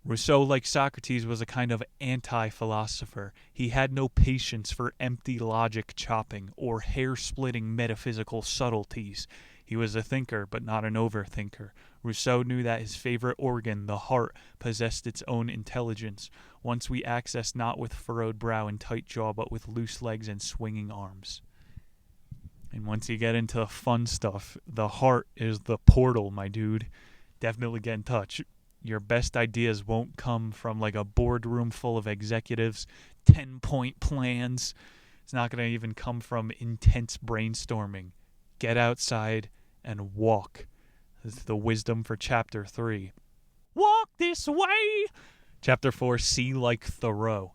Rousseau, like Socrates, was a kind of anti-philosopher. He had no patience for empty logic chopping or hair-splitting metaphysical subtleties. He was a thinker, but not an overthinker. Rousseau knew that his favorite organ, the heart, possessed its own intelligence. Once we access not with furrowed brow and tight jaw, but with loose legs and swinging arms. And once you get into the fun stuff, the heart is the portal, my dude. Definitely get in touch. Your best ideas won't come from like a boardroom full of executives, 10-point plans. It's not going to even come from intense brainstorming. Get outside and walk. This is the wisdom for Chapter 3. Walk this way! Chapter 4, See Like Thoreau.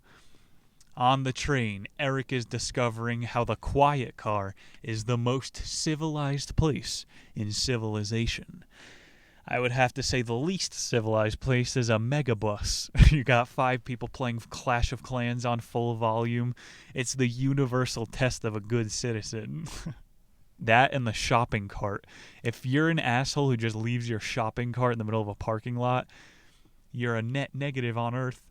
On the train, Eric is discovering how the quiet car is the most civilized place in civilization. I would have to say the least civilized place is a megabus. You got 5 people playing Clash of Clans on full volume. It's the universal test of a good citizen. That and the shopping cart. If you're an asshole who just leaves your shopping cart in the middle of a parking lot, you're a net negative on Earth.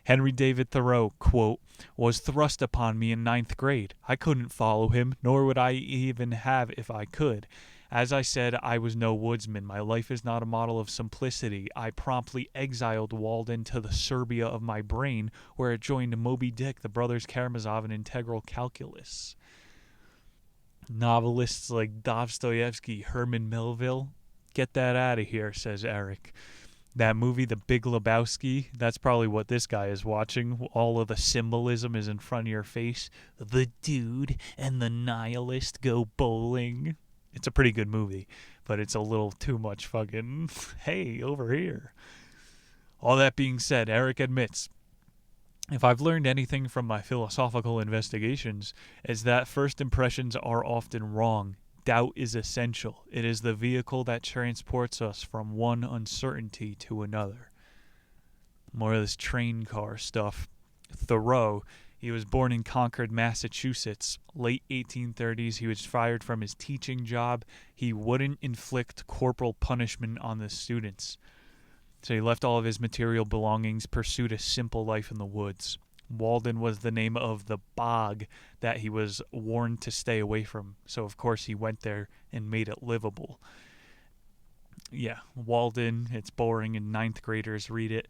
Henry David Thoreau, quote, was thrust upon me in 9th grade. I couldn't follow him, nor would I even have if I could. As I said, I was no woodsman. My life is not a model of simplicity. I promptly exiled Walden to the Serbia of my brain, where it joined Moby Dick, the brothers Karamazov, and integral calculus. Novelists like Dostoevsky, Herman Melville, get that out of here, says Eric. That movie, The Big Lebowski, that's probably what this guy is watching. All of the symbolism is in front of your face. The dude and the nihilist go bowling. It's a pretty good movie, but it's a little too much fucking, hey, over here. All that being said, Eric admits, if I've learned anything from my philosophical investigations, it's that first impressions are often wrong. Doubt is essential. It is the vehicle that transports us from one uncertainty to another. More of this train car stuff. Thoreau, he was born in Concord, Massachusetts. Late 1830s, he was fired from his teaching job. He wouldn't inflict corporal punishment on the students. So he left all of his material belongings, pursued a simple life in the woods. Walden was the name of the bog that he was warned to stay away from. So, of course, he went there and made it livable. Yeah, Walden, it's boring, and ninth graders read it.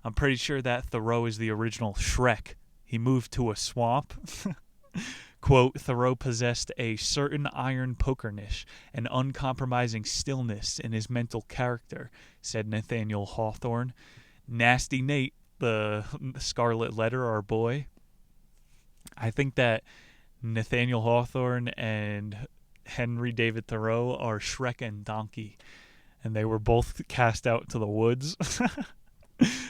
I'm pretty sure that Thoreau is the original Shrek. He moved to a swamp. Quote, Thoreau possessed a certain iron pokerness, an uncompromising stillness in his mental character, said Nathaniel Hawthorne. Nasty Nate, the Scarlet Letter, our boy. I think that Nathaniel Hawthorne and Henry David Thoreau are Shrek and Donkey, and they were both cast out to the woods.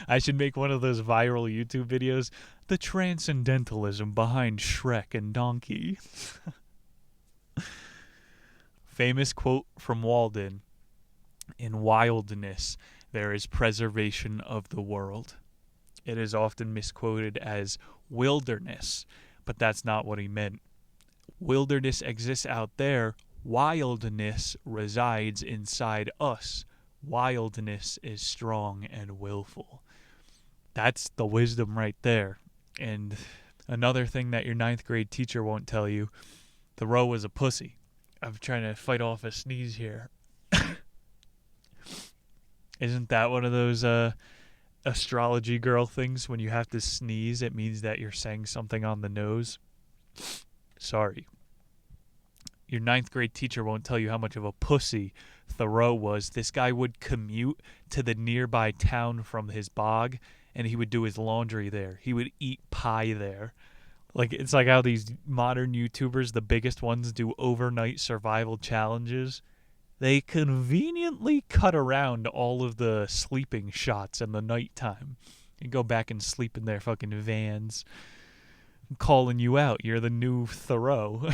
I should make one of those viral YouTube videos, the transcendentalism behind Shrek and Donkey. Famous quote from Walden, in wildness there is preservation of the world. It is often misquoted as wilderness, but that's not what he meant. Wilderness exists out there. Wildness resides inside us. Wildness is strong and willful. That's the wisdom right there. And another thing that your ninth grade teacher won't tell you, Thoreau was a pussy. I'm trying to fight off a sneeze here. Isn't that one of those astrology girl things? When you have to sneeze, it means that you're saying something on the nose. Sorry. Your ninth grade teacher won't tell you how much of a pussy Thoreau was. This guy would commute to the nearby town from his bog, and he would do his laundry there. He would eat pie there. Like, it's like how these modern YouTubers, the biggest ones, do overnight survival challenges. They conveniently cut around all of the sleeping shots in the nighttime and go back and sleep in their fucking vans. I'm calling you out. You're the new Thoreau.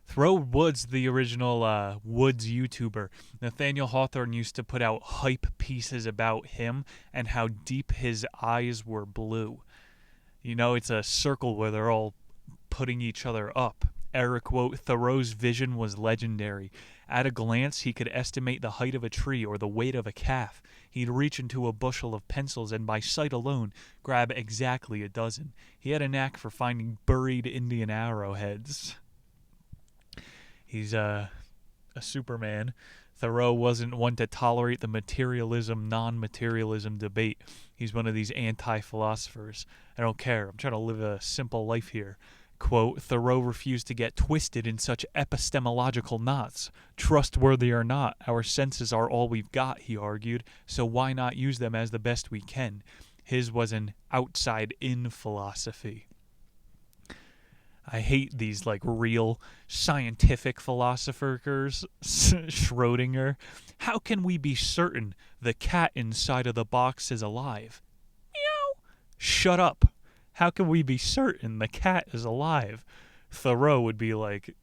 Thoreau was the original woods YouTuber. Nathaniel Hawthorne used to put out hype pieces about him and how deep his eyes were blue. You know, it's a circle where they're all putting each other up. Eric quote, Thoreau's vision was legendary. At a glance, he could estimate the height of a tree or the weight of a calf. He'd reach into a bushel of pencils and by sight alone grab exactly a dozen. He had a knack for finding buried Indian arrowheads. He's a Superman. Thoreau wasn't one to tolerate the materialism, non-materialism debate. He's one of these anti-philosophers. I don't care. I'm trying to live a simple life here. Quote, Thoreau refused to get twisted in such epistemological knots. Trustworthy or not, our senses are all we've got, he argued, so why not use them as the best we can? His was an outside-in philosophy. I hate these, like, real scientific philosophers. Schrodinger. How can we be certain the cat inside of the box is alive? Meow. Shut up. How can we be certain the cat is alive? Thoreau would be like,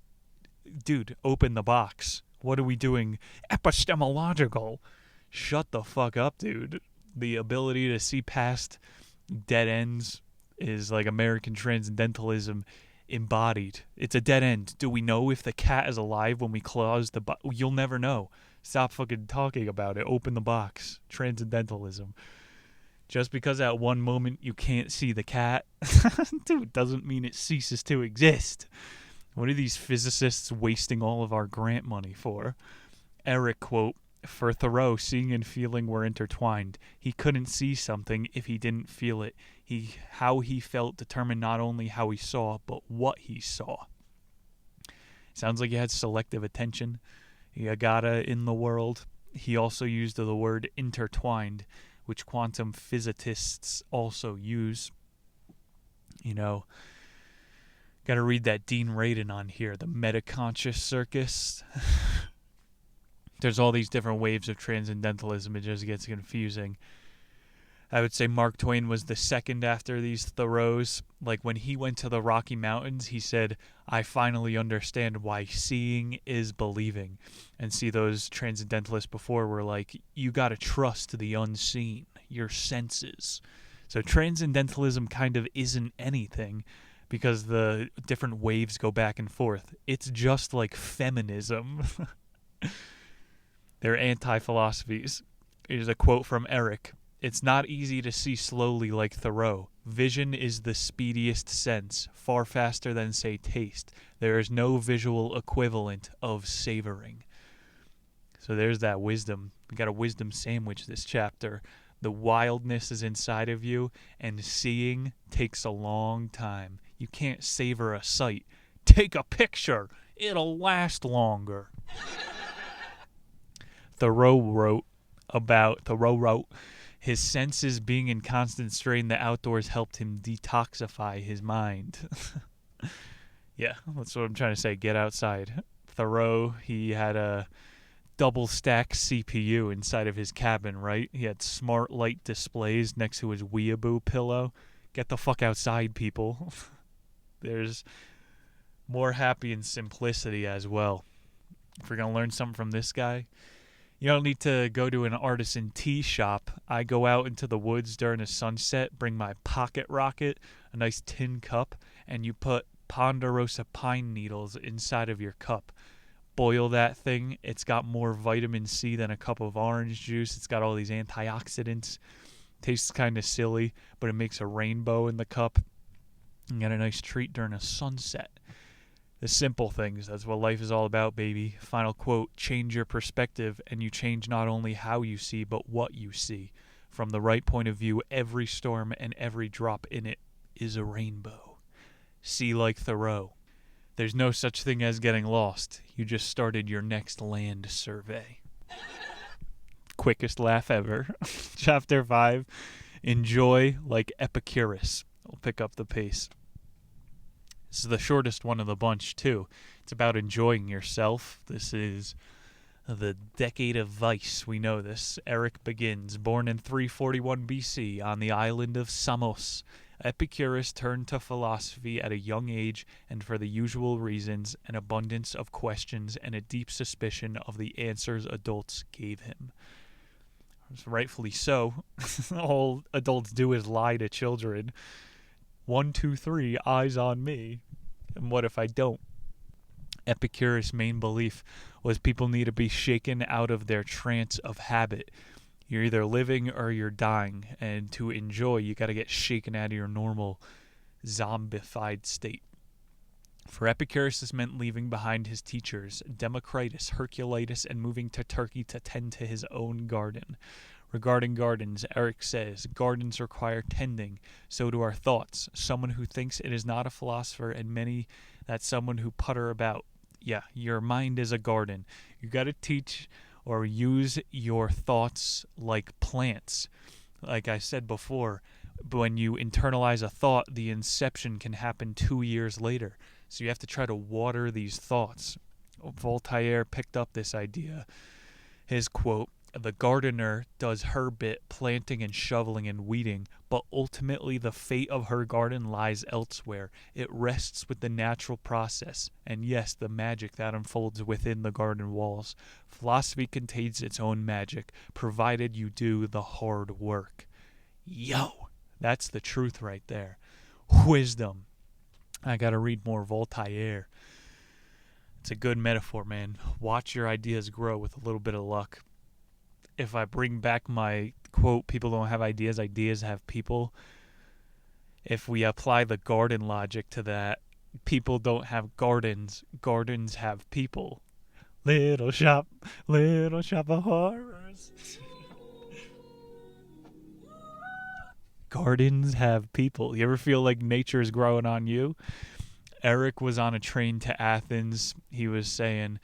dude, open the box. What are we doing? Epistemological. Shut the fuck up, dude. The ability to see past dead ends is like American transcendentalism embodied. It's a dead end. Do we know if the cat is alive when we close the box? You'll never know. Stop fucking talking about it. Open the box. Transcendentalism. Just because at one moment you can't see the cat, dude, doesn't mean it ceases to exist. What are these physicists wasting all of our grant money for? Eric, quote, for Thoreau, seeing and feeling were intertwined. He couldn't see something if he didn't feel it. How he felt determined not only how he saw, but what he saw. Sounds like he had selective attention. You gotta in the world. He also used the word intertwined, which quantum physicists also use. You know, got to read that Dean Radin on here, the metaconscious circus. There's all these different waves of transcendentalism. It just gets confusing. I would say Mark Twain was the second after these Thoreaus. Like when he went to the Rocky Mountains, he said, I finally understand why seeing is believing. And see, those transcendentalists before were like, you got to trust the unseen, your senses. So transcendentalism kind of isn't anything because the different waves go back and forth. It's just like feminism. They're anti-philosophies. Here's a quote from Eric. It's not easy to see slowly like Thoreau. Vision is the speediest sense, far faster than, say, taste. There is no visual equivalent of savoring. So there's that wisdom. We got a wisdom sandwich this chapter. The wildness is inside of you, and seeing takes a long time. You can't savor a sight. Take a picture. It'll last longer. Thoreau wrote, his senses being in constant strain, the outdoors helped him detoxify his mind. Yeah, that's what I'm trying to say. Get outside. Thoreau, he had a double stack CPU inside of his cabin, right? He had smart light displays next to his weeaboo pillow. Get the fuck outside, people. There's more happy in simplicity as well. If we're going to learn something from this guy, you don't need to go to an artisan tea shop. I go out into the woods during a sunset, bring my pocket rocket, a nice tin cup, and you put ponderosa pine needles inside of your cup. Boil that thing. It's got more vitamin C than a cup of orange juice. It's got all these antioxidants. Tastes kind of silly, but it makes a rainbow in the cup. You get a nice treat during a sunset. The simple things, that's what life is all about, baby. Final quote, change your perspective, and you change not only how you see, but what you see. From the right point of view, every storm and every drop in it is a rainbow. See like Thoreau. There's no such thing as getting lost. You just started your next land survey. Quickest laugh ever. Chapter 5, enjoy like Epicurus. I'll pick up the pace. This is the shortest one of the bunch, too. It's about enjoying yourself. This is the decade of vice. We know this. Eric begins. Born in 341 BC on the island of Samos, Epicurus turned to philosophy at a young age, and for the usual reasons, an abundance of questions and a deep suspicion of the answers adults gave him. Rightfully so. All adults do is lie to children. 1, 2, 3, eyes on me. And what if I don't? Epicurus' main belief was people need to be shaken out of their trance of habit. You're either living or you're dying, and to enjoy, you got to get shaken out of your normal zombified state. For Epicurus, this meant leaving behind his teachers, Democritus, Herculitus, and moving to Turkey to tend to his own garden. Regarding gardens, Eric says, gardens require tending, so do our thoughts. Someone who thinks it is not a philosopher, and many that someone who putter about. Yeah, your mind is a garden. You got to teach or use your thoughts like plants. Like I said before, when you internalize a thought, the inception can happen 2 years later. So you have to try to water these thoughts. Voltaire picked up this idea. His quote, the gardener does her bit, planting and shoveling and weeding, but ultimately the fate of her garden lies elsewhere. It rests with the natural process, and yes, the magic that unfolds within the garden walls. Philosophy contains its own magic, provided you do the hard work. Yo, that's the truth right there. Wisdom. I gotta read more Voltaire. It's a good metaphor, man. Watch your ideas grow with a little bit of luck. If I bring back my quote, people don't have ideas, ideas have people. If we apply the garden logic to that, people don't have gardens, gardens have people. Little shop of horrors. Gardens have people. You ever feel like nature is growing on you? Eric was on a train to Athens. He was saying,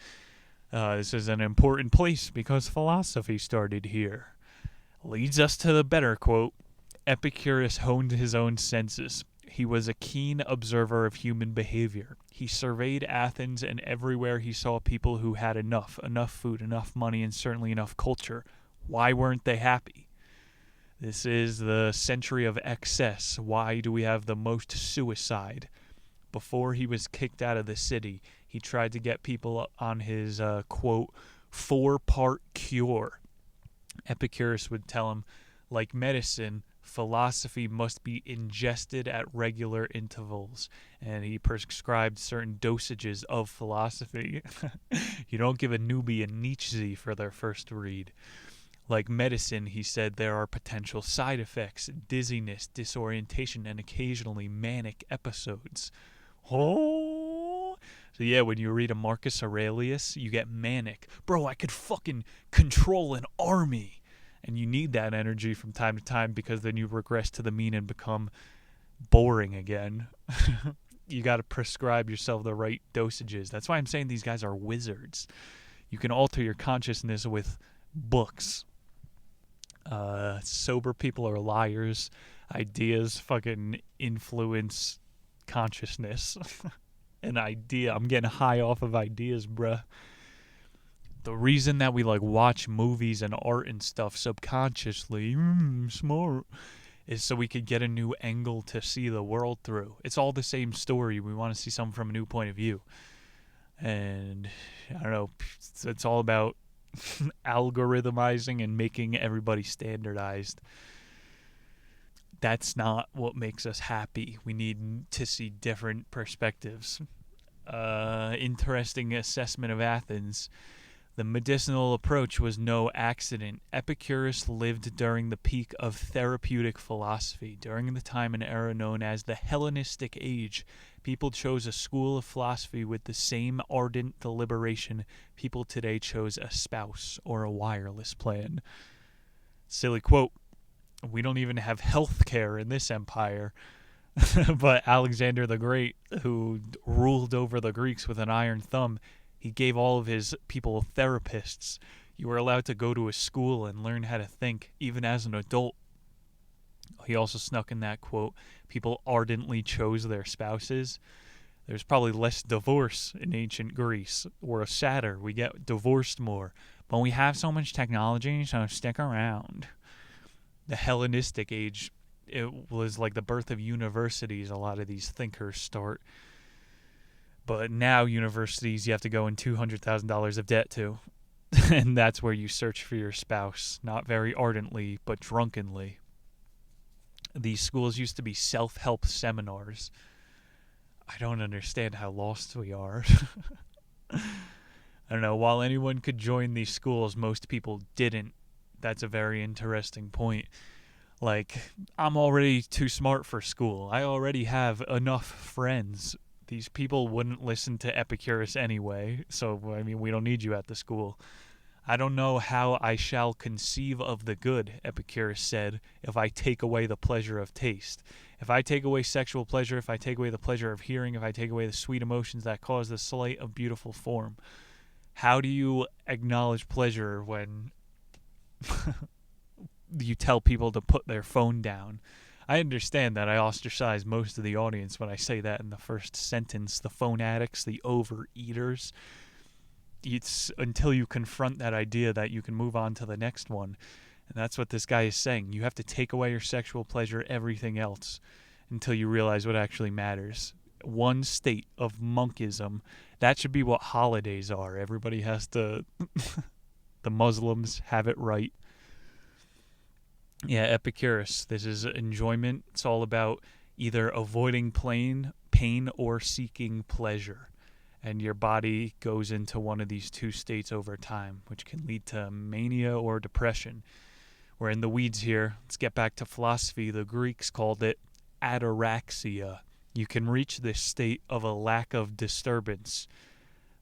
this is an important place because philosophy started here. Leads us to the better quote. Epicurus honed his own senses. He was a keen observer of human behavior. He surveyed Athens, and everywhere he saw people who had enough food, enough money, and certainly enough culture. Why weren't they happy? This is the century of excess. Why do we have the most suicide? Before he was kicked out of the city, he tried to get people on his, quote, 4-part cure. Epicurus would tell him, like medicine, philosophy must be ingested at regular intervals. And he prescribed certain dosages of philosophy. You don't give a newbie a Nietzsche for their first read. Like medicine, he said there are potential side effects, dizziness, disorientation, and occasionally manic episodes. Oh. So yeah, when you read a Marcus Aurelius, you get manic. Bro, I could fucking control an army. And you need that energy from time to time because then you regress to the mean and become boring again. You got to prescribe yourself the right dosages. That's why I'm saying these guys are wizards. You can alter your consciousness with books. Sober people are liars. Ideas fucking influence consciousness. An idea. I'm getting high off of ideas, bruh. The reason that we like watch movies and art and stuff subconsciously, smart, is so we could get a new angle to see the world through. It's all the same story. We want to see something from a new point of view. And I don't know, it's all about algorithmizing and making everybody standardized. That's not what makes us happy. We need to see different perspectives. Interesting assessment of Athens. The medicinal approach was no accident. Epicurus lived during the peak of therapeutic philosophy. During the time and era known as the Hellenistic Age, people chose a school of philosophy with the same ardent deliberation people today chose a spouse or a wireless plan. Silly quote. We don't even have health care in this empire. But Alexander the Great, who ruled over the Greeks with an iron thumb, he gave all of his people therapists. You were allowed to go to a school and learn how to think, even as an adult. He also snuck in that quote, people ardently chose their spouses. There's probably less divorce in ancient Greece. We're sadder. We get divorced more. But we have so much technology, so stick around. The Hellenistic age, it was like the birth of universities. A lot of these thinkers start. But now universities you have to go in $200,000 of debt to. And that's where you search for your spouse. Not very ardently, but drunkenly. These schools used to be self-help seminars. I don't understand how lost we are. I don't know. While anyone could join these schools, most people didn't. That's a very interesting point. Like, I'm already too smart for school. I already have enough friends. These people wouldn't listen to Epicurus anyway, so, I mean, we don't need you at the school. I don't know how I shall conceive of the good, Epicurus said, if I take away the pleasure of taste. If I take away sexual pleasure, if I take away the pleasure of hearing, if I take away the sweet emotions that cause the sight of beautiful form. How do you acknowledge pleasure when you tell people to put their phone down? I understand that I ostracize most of the audience when I say that in the first sentence. The phone addicts, the overeaters. It's until you confront that idea that you can move on to the next one. And that's what this guy is saying. You have to take away your sexual pleasure, everything else, until you realize what actually matters. One state of monkism. That should be what holidays are. Everybody has to... The Muslims have it right. Yeah, Epicurus. This is enjoyment. It's all about either avoiding pain or seeking pleasure. And your body goes into one of these two states over time, which can lead to mania or depression. We're in the weeds here. Let's get back to philosophy. The Greeks called it ataraxia. You can reach this state of a lack of disturbance.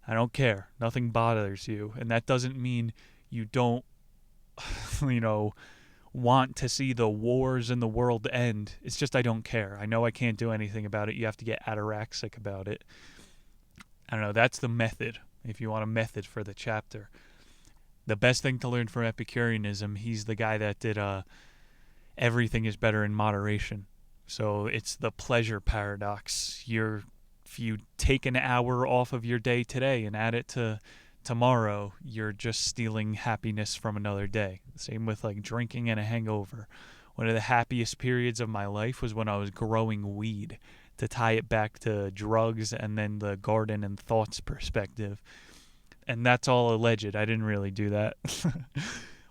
I don't care. Nothing bothers you. And that doesn't mean you don't, want to see the wars in the world end. It's just I don't care. I know I can't do anything about it. You have to get ataraxic about it. I don't know. That's the method, if you want a method for the chapter. The best thing to learn from Epicureanism, he's the guy that did everything is better in moderation. So it's the pleasure paradox. If you take an hour off of your day today and add it to tomorrow, you're just stealing happiness from another day. Same with like drinking and a hangover. One of the happiest periods of my life was when I was growing weed, to tie it back to drugs and then the garden and thoughts perspective. And that's all alleged. I didn't really do that.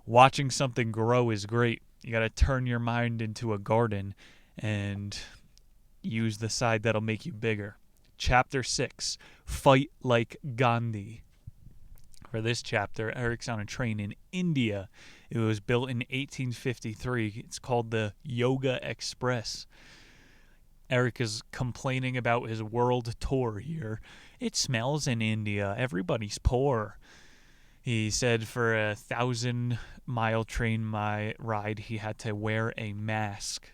Watching something grow is great. You got to turn your mind into a garden and use the side that'll make you bigger. Chapter 6, Fight Like Gandhi. For this chapter, Eric's on a train in India, It was built in 1853. It's called the Yoga Express. Eric is complaining about his world tour here. It smells in India. Everybody's poor. He said for a 1,000-mile train ride, he had to wear a mask.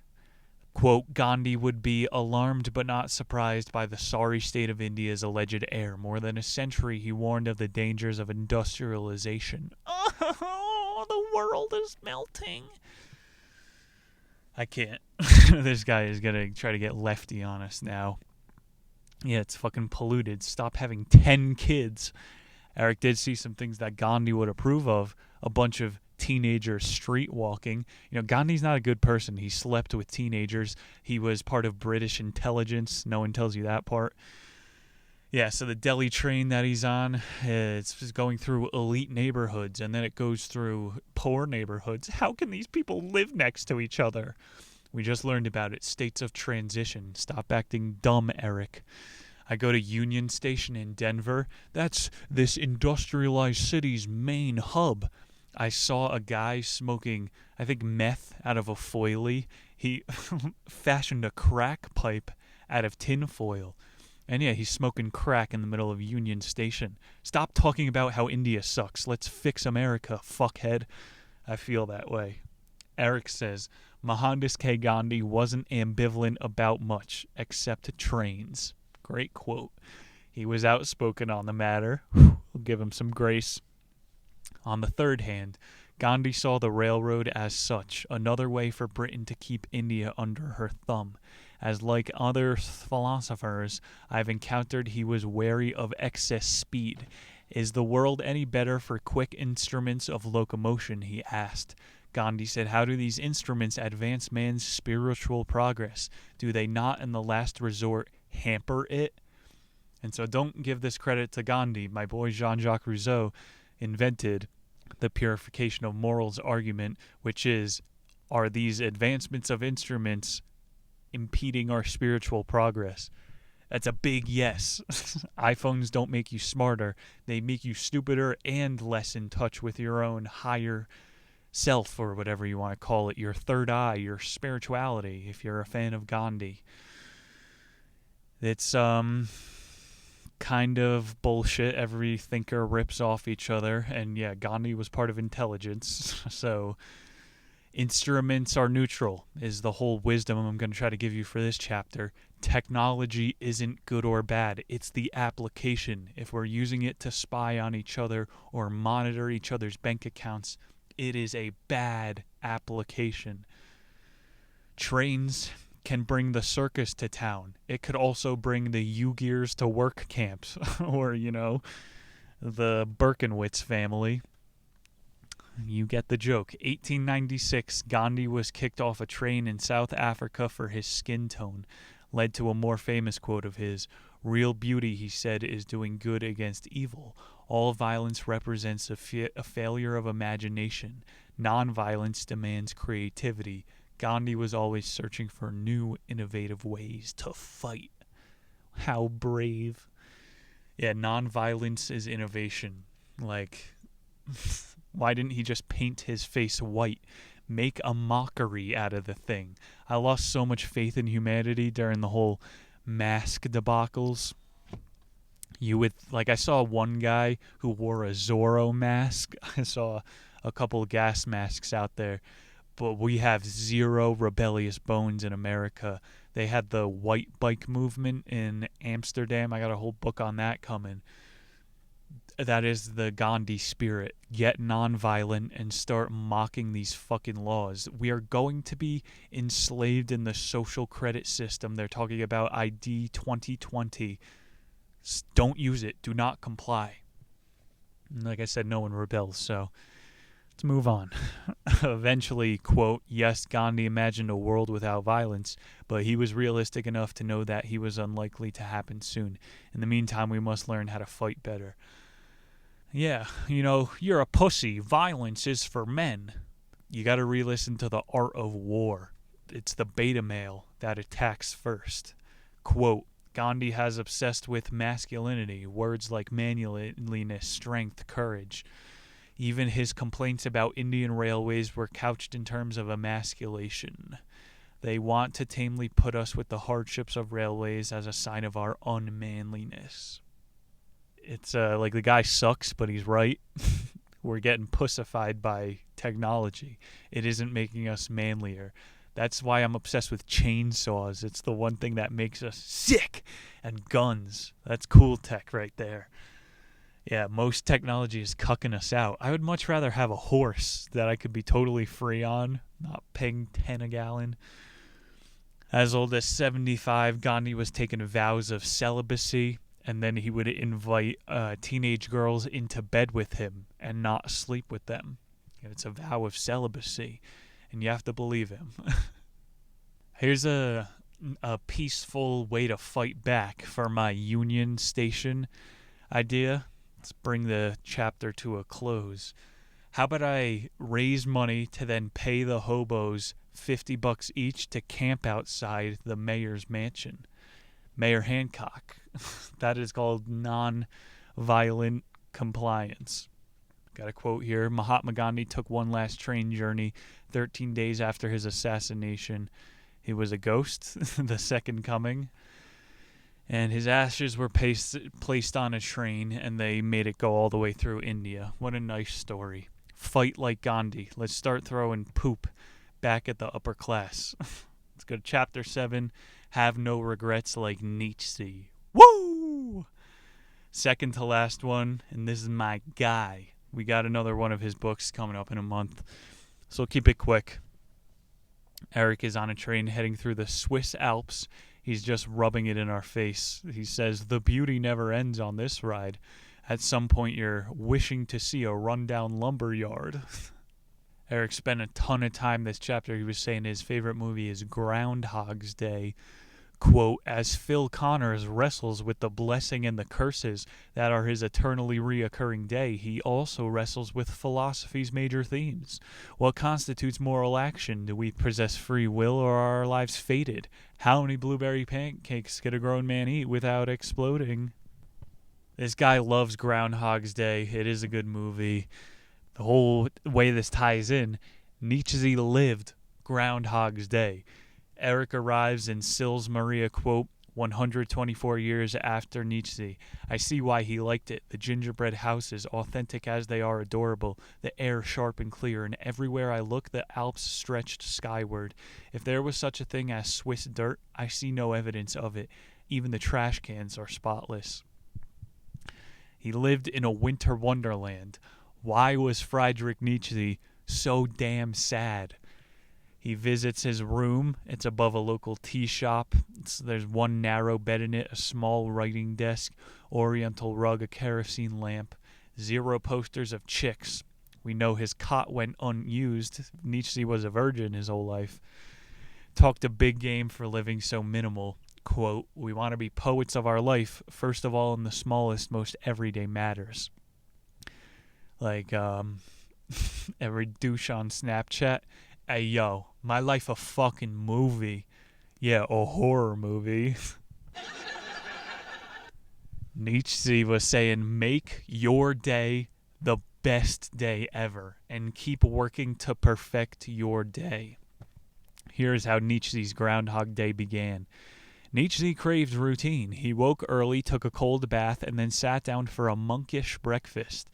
Quote, Gandhi would be alarmed but not surprised by the sorry state of India's alleged air. More than a century, he warned of the dangers of industrialization. Oh, the world is melting. I can't. This guy is going to try to get lefty on us now. Yeah, it's fucking polluted. Stop having 10 kids. Eric did see some things that Gandhi would approve of. A bunch of teenagers street walking. You know, Gandhi's not a good person. He slept with teenagers. He was part of British intelligence. No one tells you that part. Yeah, so the Delhi train that he's on, it's just going through elite neighborhoods, and then it goes through poor neighborhoods. How can these people live next to each other? We just learned about it. States of transition. Stop acting dumb, Eric. I go to Union Station in Denver. That's this industrialized city's main hub. I saw a guy smoking, I think, meth out of a foilie. He fashioned a crack pipe out of tinfoil. And yeah, he's smoking crack in the middle of Union Station. Stop talking about how India sucks. Let's fix America, fuckhead. I feel that way. Eric says, Mohandas K. Gandhi wasn't ambivalent about much, except trains. Great quote. He was outspoken on the matter. We'll give him some grace. On the third hand, Gandhi saw the railroad as such, another way for Britain to keep India under her thumb. As like other philosophers I've encountered, he was wary of excess speed. Is the world any better for quick instruments of locomotion, he asked. Gandhi said, how do these instruments advance man's spiritual progress? Do they not, in the last resort, hamper it? And so don't give this credit to Gandhi. My boy Jean-Jacques Rousseau invented the purification of morals argument, which is, are these advancements of instruments impeding our spiritual progress? That's a big yes. iPhones don't make you smarter. They make you stupider and less in touch with your own higher self, or whatever you want to call it, your third eye, your spirituality, if you're a fan of Gandhi. It's kind of bullshit. Every thinker rips off each other, and yeah, Gandhi was part of intelligence, so instruments are neutral is the whole wisdom I'm going to try to give you for this chapter. Technology isn't good or bad. It's the application. If we're using it to spy on each other or monitor each other's bank accounts, it is a bad application. Trains can bring the circus to town. It could also bring the Uyghurs to work camps or, you know, the Berkowitz family. You get the joke. 1896, Gandhi was kicked off a train in South Africa for his skin tone. Led to a more famous quote of his. Real beauty, he said, is doing good against evil. All violence represents a failure of imagination. Non-violence demands creativity. Gandhi was always searching for new, innovative ways to fight. How brave. Yeah, non-violence is innovation. Like, why didn't he just paint his face white? Make a mockery out of the thing. I lost so much faith in humanity during the whole mask debacles. I saw one guy who wore a Zorro mask. I saw a couple of gas masks out there. But we have zero rebellious bones in America. They had the white bike movement in Amsterdam. I got a whole book on that coming. That is the Gandhi spirit. Get nonviolent and start mocking these fucking laws. We are going to be enslaved in the social credit system. They're talking about ID 2020. Don't use it. Do not comply. And like I said, no one rebels, so let's move on. Eventually, quote, yes, Gandhi imagined a world without violence, but he was realistic enough to know that he was unlikely to happen soon. In the meantime, we must learn how to fight better. Yeah, you know, you're a pussy. Violence is for men. You gotta re-listen to The Art of War. It's the beta male that attacks first. Quote, Gandhi has obsessed with masculinity, words like manliness, strength, courage. Even his complaints about Indian railways were couched in terms of emasculation. They want to tamely put us with the hardships of railways as a sign of our unmanliness. It's like the guy sucks, but he's right. We're getting pussified by technology. It isn't making us manlier. That's why I'm obsessed with chainsaws. It's the one thing that makes us sick. And guns. That's cool tech right there. Yeah, most technology is cucking us out. I would much rather have a horse that I could be totally free on, not paying 10 a gallon. As old as 75, Gandhi was taking vows of celibacy, and then he would invite teenage girls into bed with him and not sleep with them. And it's a vow of celibacy, and you have to believe him. Here's a peaceful way to fight back for my Union Station idea. Let's bring the chapter to a close. How about I raise money to then pay the hobos $50 each to camp outside the mayor's mansion? Mayor Hancock. That is called non-violent compliance. Got a quote here. Mahatma Gandhi took one last train journey 13 days after his assassination. He was a ghost, the second coming. And his ashes were placed on a train, and they made it go all the way through India. What a nice story. Fight like Gandhi. Let's start throwing poop back at the upper class. Let's go to chapter 7. Have no regrets like Nietzsche. Woo! Second to last one, and this is my guy. We got another one of his books coming up in a month, so keep it quick. Eric is on a train heading through the Swiss Alps. He's just rubbing it in our face. He says, the beauty never ends on this ride. At some point, you're wishing to see a rundown lumber yard. Eric spent a ton of time this chapter. He was saying his favorite movie is Groundhog's Day. Quote, as Phil Connors wrestles with the blessing and the curses that are his eternally reoccurring day, he also wrestles with philosophy's major themes. What constitutes moral action? Do we possess free will, or are our lives fated? How many blueberry pancakes could a grown man eat without exploding? This guy loves Groundhog's Day. It is a good movie. The whole way this ties in, Nietzsche lived Groundhog's Day. Eric arrives in Sils Maria, quote, 124 years after Nietzsche. I see why he liked it. The gingerbread houses, authentic as they are adorable, the air sharp and clear, and everywhere I look the Alps stretched skyward. If there was such a thing as Swiss dirt, I see no evidence of it. Even the trash cans are spotless. He lived in a winter wonderland. Why was Friedrich Nietzsche so damn sad? He visits his room. It's above a local tea shop. There's one narrow bed in it, a small writing desk, oriental rug, a kerosene lamp, 0 posters of chicks. We know his cot went unused. Nietzsche was a virgin his whole life. Talked a big game for living so minimal. Quote, we want to be poets of our life, first of all in the smallest, most everyday matters. Like, every douche on Snapchat. Hey, yo, my life a fucking movie. Yeah, a horror movie. Nietzsche was saying, make your day the best day ever and keep working to perfect your day. Here's how Nietzsche's Groundhog Day began. Nietzsche craved routine. He woke early, took a cold bath, and then sat down for a monkish breakfast.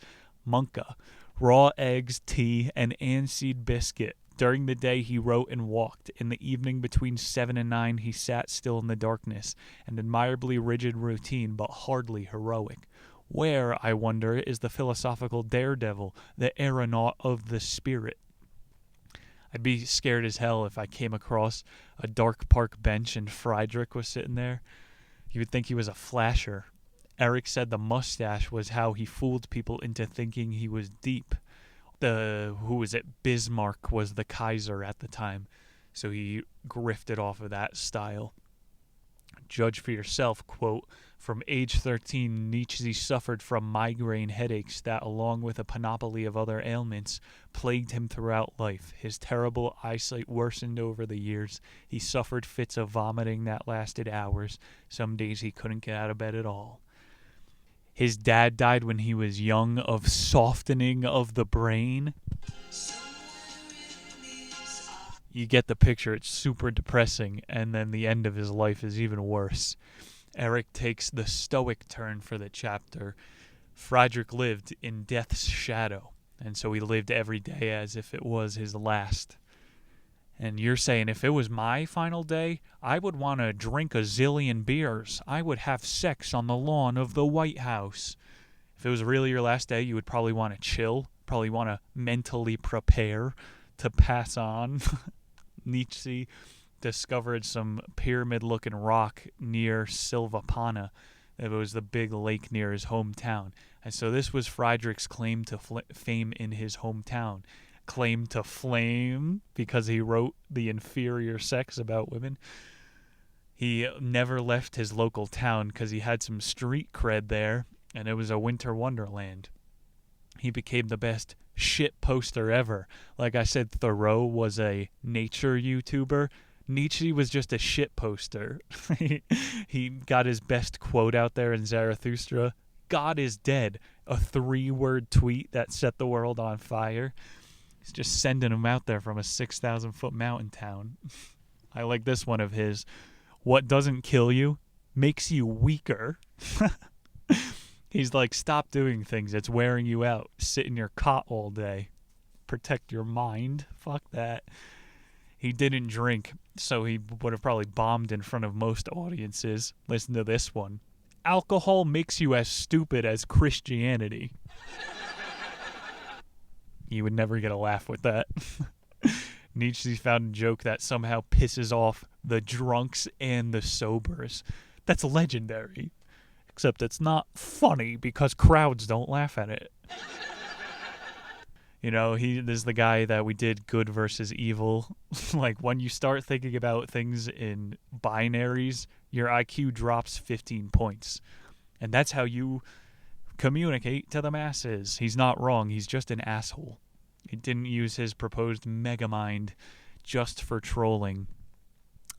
Monka. Raw eggs, tea, and aniseed biscuit. During the day, he wrote and walked. In the evening, between 7 and 9, he sat still in the darkness. An admirably rigid routine, but hardly heroic. Where, I wonder, is the philosophical daredevil, the aeronaut of the spirit? I'd be scared as hell if I came across a dark park bench and Friedrich was sitting there. You would think he was a flasher. Eric said the mustache was how he fooled people into thinking he was deep. Bismarck was the Kaiser at the time, so he grifted off of that style. Judge for yourself, quote, from age 13, Nietzsche suffered from migraine headaches that, along with a panoply of other ailments, plagued him throughout life. His terrible eyesight worsened over the years. He suffered fits of vomiting that lasted hours. Some days he couldn't get out of bed at all. His dad died when he was young of softening of the brain. You get the picture. It's super depressing, and then the end of his life is even worse. Eric takes the stoic turn for the chapter. Friedrich lived in death's shadow, and so he lived every day as if it was his last. And you're saying, if it was my final day, I would want to drink a zillion beers. I would have sex on the lawn of the White House. If it was really your last day, you would probably want to chill, probably want to mentally prepare to pass on. Nietzsche discovered some pyramid-looking rock near Silvapana. It was the big lake near his hometown. And so this was Friedrich's claim to fame in his hometown. Claim to flame because he wrote the inferior sex about women. He never left his local town because he had some street cred there, and it was a winter wonderland. He became the best shit poster ever. Like I said, Thoreau was a nature YouTuber. Nietzsche was just a shit poster. He got his best quote out there in Zarathustra. God is dead. A 3-word tweet that set the world on fire. He's just sending them out there from a 6,000-foot mountain town. I like this one of his. What doesn't kill you makes you weaker. He's like, stop doing things. It's wearing you out. Sit in your cot all day. Protect your mind. Fuck that. He didn't drink, so he would have probably bombed in front of most audiences. Listen to this one. Alcohol makes you as stupid as Christianity. You would never get a laugh with that. Nietzsche found a joke that somehow pisses off the drunks and the sobers. That's legendary. Except it's not funny because crowds don't laugh at it. You know, this is the guy that we did good versus evil. Like, when you start thinking about things in binaries, your IQ drops 15 points. And that's how you communicate to the masses. He's not wrong. He's just an asshole. He didn't use his proposed megamind just for trolling.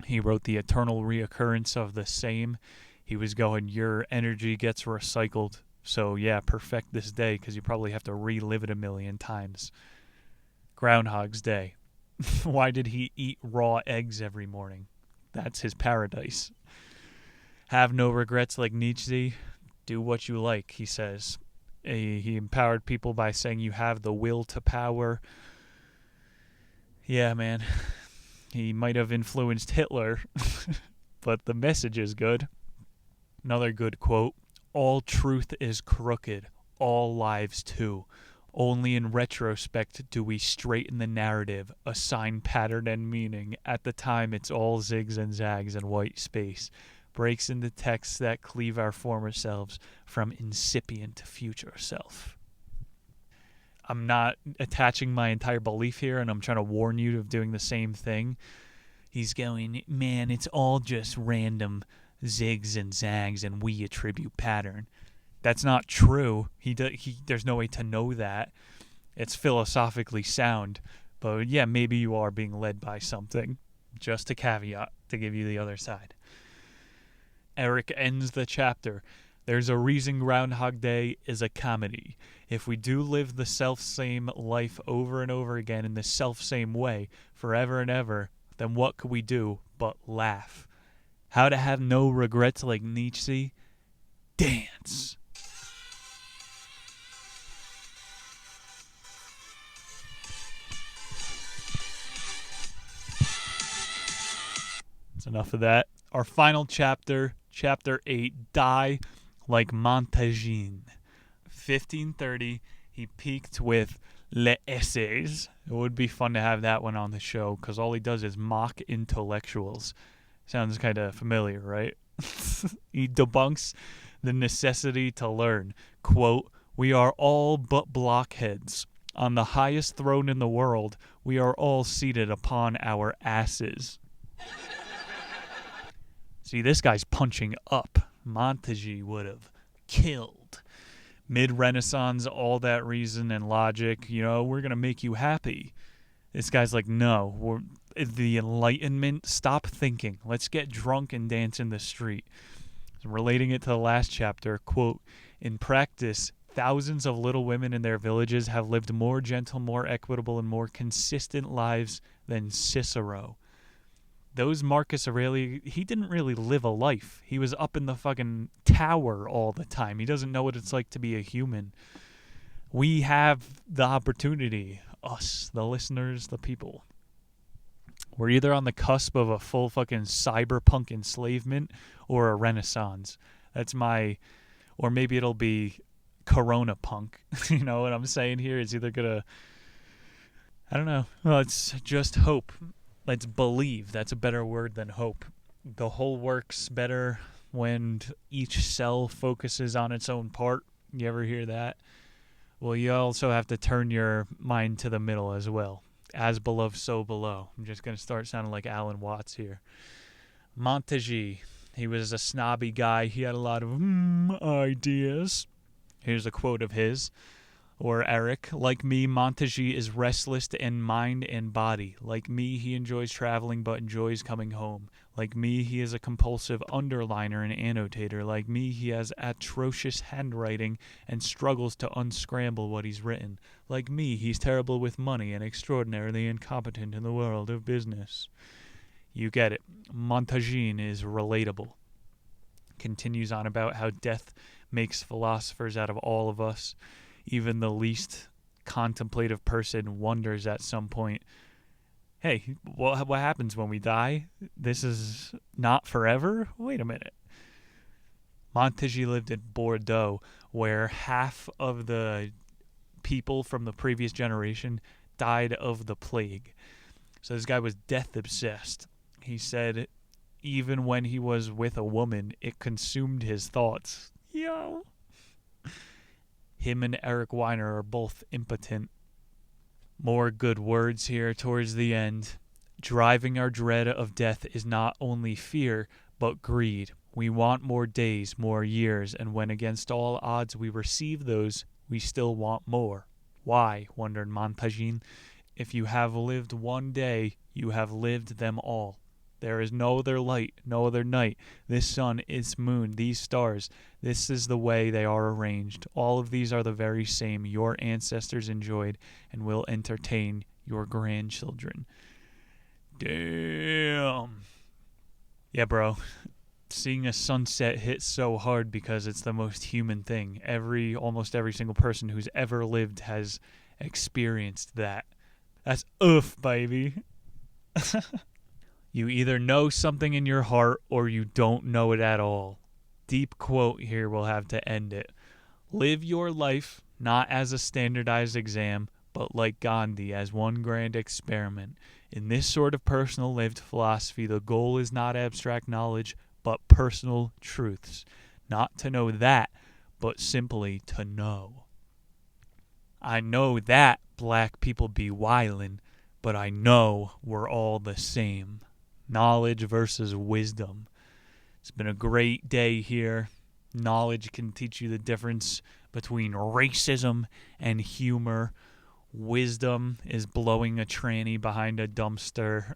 He wrote the eternal reoccurrence of the same. He was going, your energy gets recycled. So, yeah, perfect this day because you probably have to relive it a million times. Groundhog's Day. Why did he eat raw eggs every morning? That's his paradise. Have no regrets like Nietzsche. Do what you like, he says. He empowered people by saying you have the will to power. Yeah, man. He might have influenced Hitler, but the message is good. Another good quote. All truth is crooked, all lives too. Only in retrospect do we straighten the narrative, assign pattern and meaning. At the time, it's all zigs and zags and white space. Breaks into texts that cleave our former selves from incipient future self. I'm not attaching my entire belief here, and I'm trying to warn you of doing the same thing. He's going, man, it's all just random zigs and zags, and we attribute pattern. That's not true. There's no way to know that. It's philosophically sound. But yeah, maybe you are being led by something. Just a caveat to give you the other side. Eric ends the chapter. There's a reason Groundhog Day is a comedy. If we do live the self-same life over and over again in the self-same way forever and ever, then what could we do but laugh? How to have no regrets like Nietzsche? Dance. That's enough of that. Our final chapter, chapter 8, Die Like Montaigne. 1530, he peaked with Les Essays. It would be fun to have that one on the show because all he does is mock intellectuals. Sounds kind of familiar, right? He debunks the necessity to learn. Quote, we are all but blockheads. On the highest throne in the world, we are all seated upon our asses. See, this guy's punching up. Montaigne would have killed. Mid-Renaissance, all that reason and logic, we're going to make you happy. This guy's like, no, the Enlightenment, stop thinking. Let's get drunk and dance in the street. Relating it to the last chapter, quote, in practice, thousands of little women in their villages have lived more gentle, more equitable, and more consistent lives than Cicero. Those Marcus Aurelius, he didn't really live a life. He was up in the fucking tower all the time. He doesn't know what it's like to be a human. We have the opportunity, us, the listeners, the people. We're either on the cusp of a full fucking cyberpunk enslavement or a renaissance. That's my, or maybe it'll be Corona punk. You know what I'm saying here? It's either gonna, I don't know. Let's just hope. Let's believe. That's a better word than hope. The whole works better when each cell focuses on its own part. You ever hear that? Well, you also have to turn your mind to the middle as well. As below, so below. I'm just going to start sounding like Alan Watts here. Montaigne. He was a snobby guy. He had a lot of ideas. Here's a quote of his. Or Eric. Like me, Montaigne is restless in mind and body. Like me, he enjoys traveling but enjoys coming home. Like me, he is a compulsive underliner and annotator. Like me, he has atrocious handwriting and struggles to unscramble what he's written. Like me, he's terrible with money and extraordinarily incompetent in the world of business. You get it. Montaigne is relatable. Continues on about how death makes philosophers out of all of us. Even the least contemplative person wonders at some point, hey, what happens when we die? This is not forever? Wait a minute. Montaigne lived in Bordeaux, where half of the people from the previous generation died of the plague. So this guy was death obsessed. He said even when he was with a woman, it consumed his thoughts. Yo. Him and Eric Weiner are both impotent. More good words here towards the end. Driving our dread of death is not only fear, but greed. We want more days, more years, and when against all odds we receive those, we still want more. Why, wondered Montaigne? If you have lived one day, you have lived them all. There is no other light, no other night. This sun, its moon, these stars, this is the way they are arranged. All of these are the very same your ancestors enjoyed and will entertain your grandchildren. Damn. Yeah, bro. Seeing a sunset hits so hard because it's the most human thing. Almost every single person who's ever lived has experienced that. That's oof, baby. You either know something in your heart or you don't know it at all. Deep quote here will have to end it. Live your life not as a standardized exam, but like Gandhi as one grand experiment. In this sort of personal lived philosophy, the goal is not abstract knowledge, but personal truths. Not to know that, but simply to know. I know that black people be wildin', but I know we're all the same. Knowledge versus wisdom. It's been a great day here. Knowledge can teach you the difference between racism and humor. Wisdom is blowing a tranny behind a dumpster.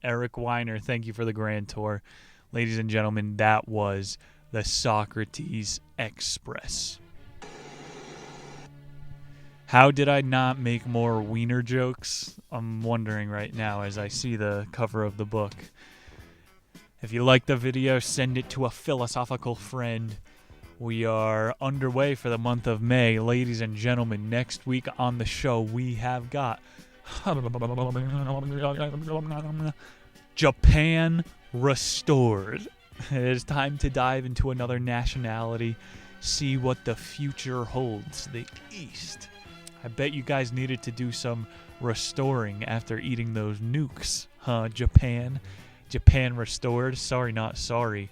Eric Weiner, thank you for the grand tour. Ladies and gentlemen, that was the Socrates Express. How did I not make more Weiner jokes? I'm wondering right now as I see the cover of the book. If you like the video, send it to a philosophical friend. We are underway for the month of May. Ladies and gentlemen, next week on the show we have got Japan restored. It is time to dive into another nationality, see what the future holds. The East. I bet you guys needed to do some restoring after eating those nukes, huh, Japan? Japan restored? Sorry, not sorry.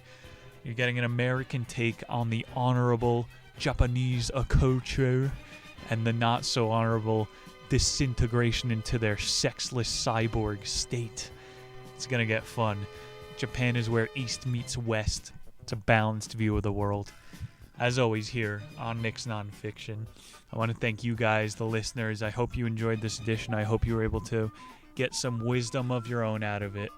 You're getting an American take on the honorable Japanese culture and the not so honorable disintegration into their sexless cyborg state. It's gonna get fun. Japan is where East meets West. It's a balanced view of the world. As always here on Nick's Nonfiction, I want to thank you guys, the listeners. I hope you enjoyed this edition. I hope you were able to get some wisdom of your own out of it.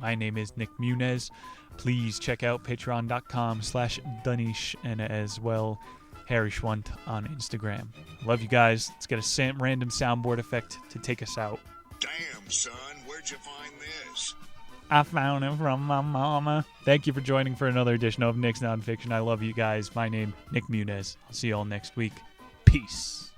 My name is Nick Muniz. Please check out patreon.com/Dunish and as well Harry Schwunt on Instagram. Love you guys. Let's get a random soundboard effect to take us out. Damn, son, where'd you find this? I found it from my mama. Thank you for joining for another edition of Nick's Nonfiction. I love you guys. My name, Nick Muniz. I'll see you all next week. Peace.